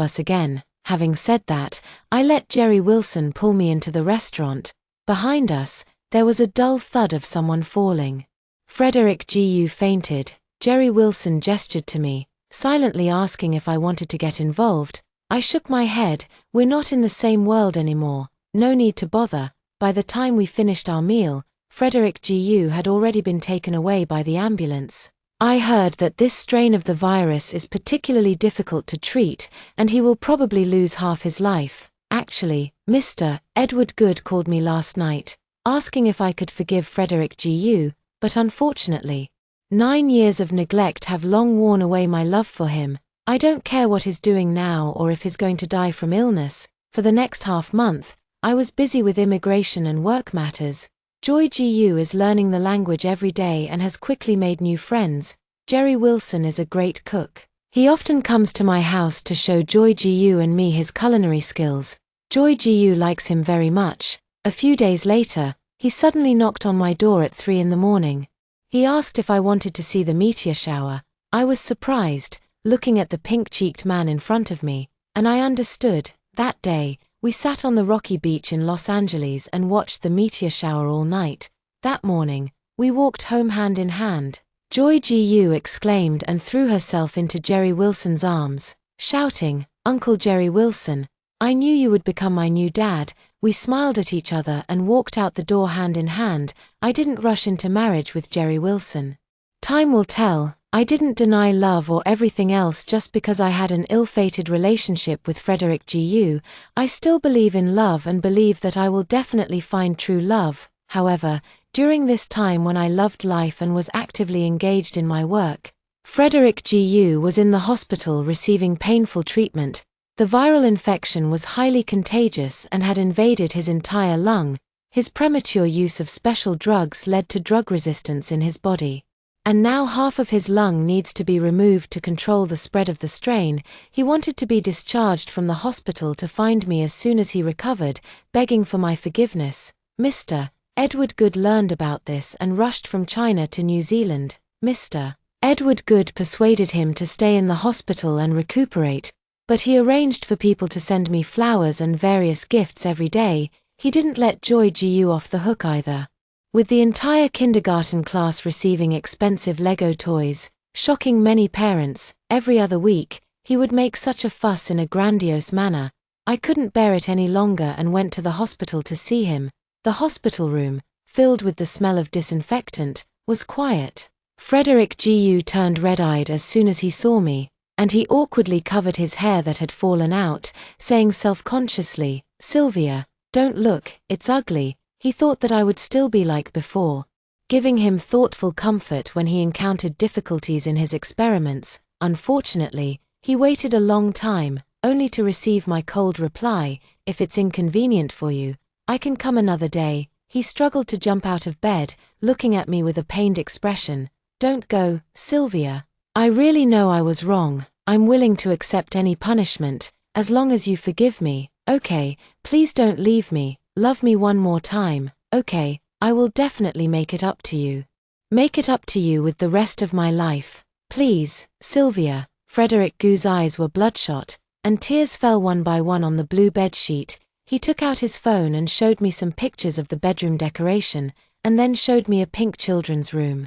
us again. Having said that, I let Jerry Wilson pull me into the restaurant. Behind us, there was a dull thud of someone falling. Frederick Gu fainted. Jerry Wilson gestured to me, silently asking if I wanted to get involved. I shook my head. We're not in the same world anymore. No need to bother. By the time we finished our meal, Frederick Gu had already been taken away by the ambulance. I heard that this strain of the virus is particularly difficult to treat, and he will probably lose half his life. Actually, Mr. Edward Good called me last night, asking if I could forgive Frederick Gu, but unfortunately, 9 years of neglect have long worn away my love for him. I don't care what he's doing now or if he's going to die from illness. For the next half-month, I was busy with immigration and work matters. Joy Gu is learning the language every day and has quickly made new friends. Jerry Wilson is a great cook. He often comes to my house to show Joy Gu and me his culinary skills. Joy Gu likes him very much. A few days later, he suddenly knocked on my door at 3 in the morning. He asked if I wanted to see the meteor shower. I was surprised, looking at the pink-cheeked man in front of me, and I understood. That day, we sat on the rocky beach in Los Angeles and watched the meteor shower all night. That morning, we walked home hand in hand. Joy Gu exclaimed and threw herself into Jerry Wilson's arms, shouting, "Uncle Jerry Wilson, I knew you would become my new dad." We smiled at each other and walked out the door hand in hand. I didn't rush into marriage with Jerry Wilson. Time will tell. I didn't deny love or everything else just because I had an ill-fated relationship with Frederick Gu. I still believe in love and believe that I will definitely find true love. However, during this time when I loved life and was actively engaged in my work, Frederick Gu was in the hospital receiving painful treatment. The viral infection was highly contagious and had invaded his entire lung. His premature use of special drugs led to drug resistance in his body. And now half of his lung needs to be removed to control the spread of the strain. He wanted to be discharged from the hospital to find me as soon as he recovered, begging for my forgiveness. Mr. Edward Good learned about this and rushed from China to New Zealand. Mr. Edward Good persuaded him to stay in the hospital and recuperate, but he arranged for people to send me flowers and various gifts every day. He didn't let Joy Gu off the hook either. With the entire kindergarten class receiving expensive Lego toys, shocking many parents, every other week, he would make such a fuss in a grandiose manner. I couldn't bear it any longer and went to the hospital to see him. The hospital room, filled with the smell of disinfectant, was quiet. Frederick Gu turned red-eyed as soon as he saw me, and he awkwardly covered his hair that had fallen out, saying self-consciously, "Sylvia, don't look, it's ugly." He thought that I would still be like before, giving him thoughtful comfort when he encountered difficulties in his experiments. Unfortunately, he waited a long time, only to receive my cold reply, "If it's inconvenient for you, I can come another day." He struggled to jump out of bed, looking at me with a pained expression. "Don't go, Sylvia. I really know I was wrong. I'm willing to accept any punishment, as long as you forgive me. Okay, please don't leave me. Love me one more time. Okay, I will definitely make it up to you. Make it up to you with the rest of my life. Please, Sylvia." Frederick Gu's eyes were bloodshot, and tears fell one by one on the blue bedsheet. He took out his phone and showed me some pictures of the bedroom decoration, and then showed me a pink children's room.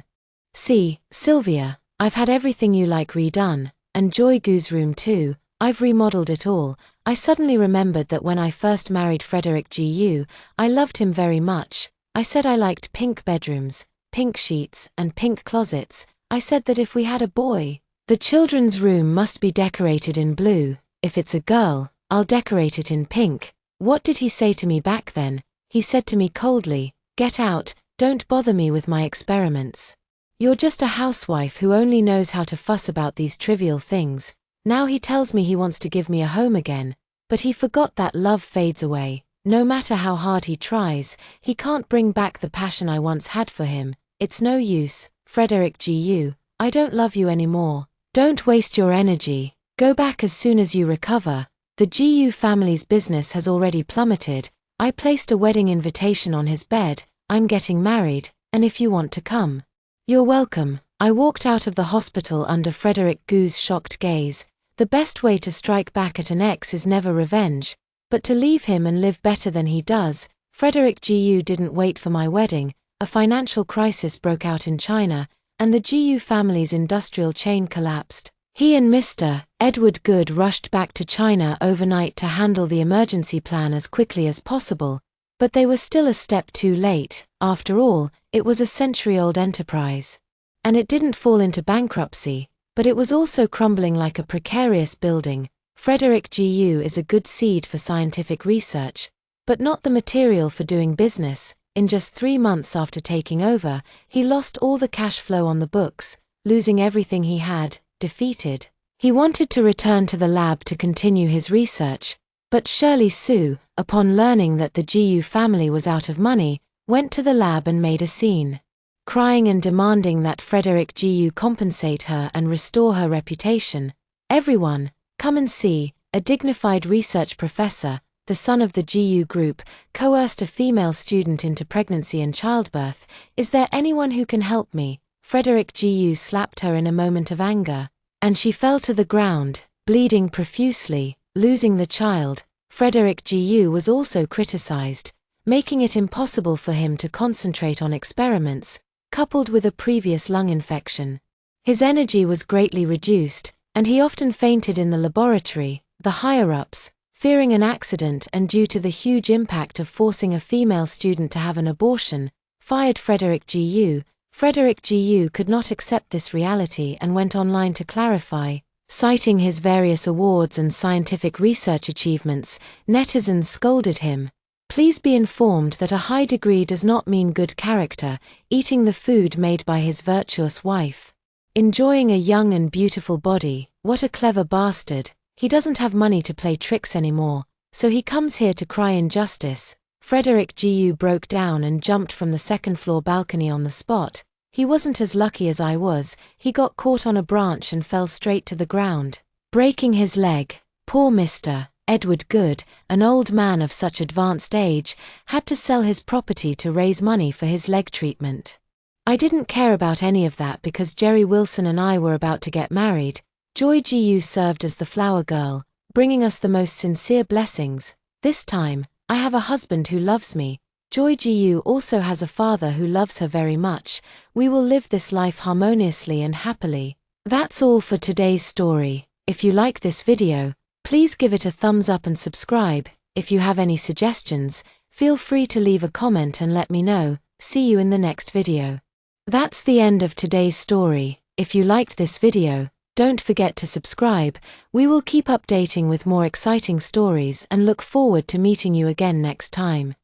"See, Sylvia, I've had everything you like redone, and Joy Gu's room too. I've remodeled it all." I suddenly remembered that when I first married Frederick Gu, I loved him very much. I said I liked pink bedrooms, pink sheets, and pink closets. I said that if we had a boy, the children's room must be decorated in blue. If it's a girl, I'll decorate it in pink. What did he say to me back then? He said to me coldly, "Get out, don't bother me with my experiments. You're just a housewife who only knows how to fuss about these trivial things." Now he tells me he wants to give me a home again, but he forgot that love fades away. No matter how hard he tries, he can't bring back the passion I once had for him. It's no use. Frederick Gu, I don't love you anymore. Don't waste your energy. Go back as soon as you recover. The Gu family's business has already plummeted. I placed a wedding invitation on his bed. I'm getting married, and if you want to come, you're welcome. I walked out of the hospital under Frederick Gu's shocked gaze. The best way to strike back at an ex is never revenge, but to leave him and live better than he does. Frederick Gu didn't wait for my wedding. A financial crisis broke out in China, and the Gu family's industrial chain collapsed. He and Mr. Edward Good rushed back to China overnight to handle the emergency plan as quickly as possible, but they were still a step too late. After all, it was a century-old enterprise. And it didn't fall into bankruptcy, but it was also crumbling like a precarious building. Frederick Gu is a good seed for scientific research, but not the material for doing business. In just 3 months after taking over, he lost all the cash flow on the books, losing everything he had. Defeated, he wanted to return to the lab to continue his research, but Shirley Sue, upon learning that the Gu family was out of money, went to the lab and made a scene, crying and demanding that Frederick Gu compensate her and restore her reputation. Everyone, come and see. A dignified research professor, the son of the Gu group, coerced a female student into pregnancy and childbirth. Is there anyone who can help me? Frederick Gu slapped her in a moment of anger, and she fell to the ground, bleeding profusely, losing the child. Frederick Gu was also criticized, making it impossible for him to concentrate on experiments, coupled with a previous lung infection. His energy was greatly reduced, and he often fainted in the laboratory. The higher-ups, fearing an accident and due to the huge impact of forcing a female student to have an abortion, fired Frederick Gu. Frederick Gu could not accept this reality and went online to clarify. Citing his various awards and scientific research achievements, netizens scolded him. Please be informed that a high degree does not mean good character. Eating the food made by his virtuous wife. Enjoying a young and beautiful body. What a clever bastard. He doesn't have money to play tricks anymore, so he comes here to cry injustice. Frederick Gu broke down and jumped from the second-floor balcony on the spot. He wasn't as lucky as I was. He got caught on a branch and fell straight to the ground, breaking his leg. Poor Mr. Edward Good, an old man of such advanced age, had to sell his property to raise money for his leg treatment. I didn't care about any of that because Jerry Wilson and I were about to get married. Joy Gu served as the flower girl, bringing us the most sincere blessings. This time, I have a husband who loves me. Joy Gu also has a father who loves her very much. We will live this life harmoniously and happily. That's all for today's story. If you like this video, please give it a thumbs up and subscribe. If you have any suggestions, feel free to leave a comment and let me know. See you in the next video. That's the end of today's story. If you liked this video, don't forget to subscribe. We will keep updating with more exciting stories and look forward to meeting you again next time.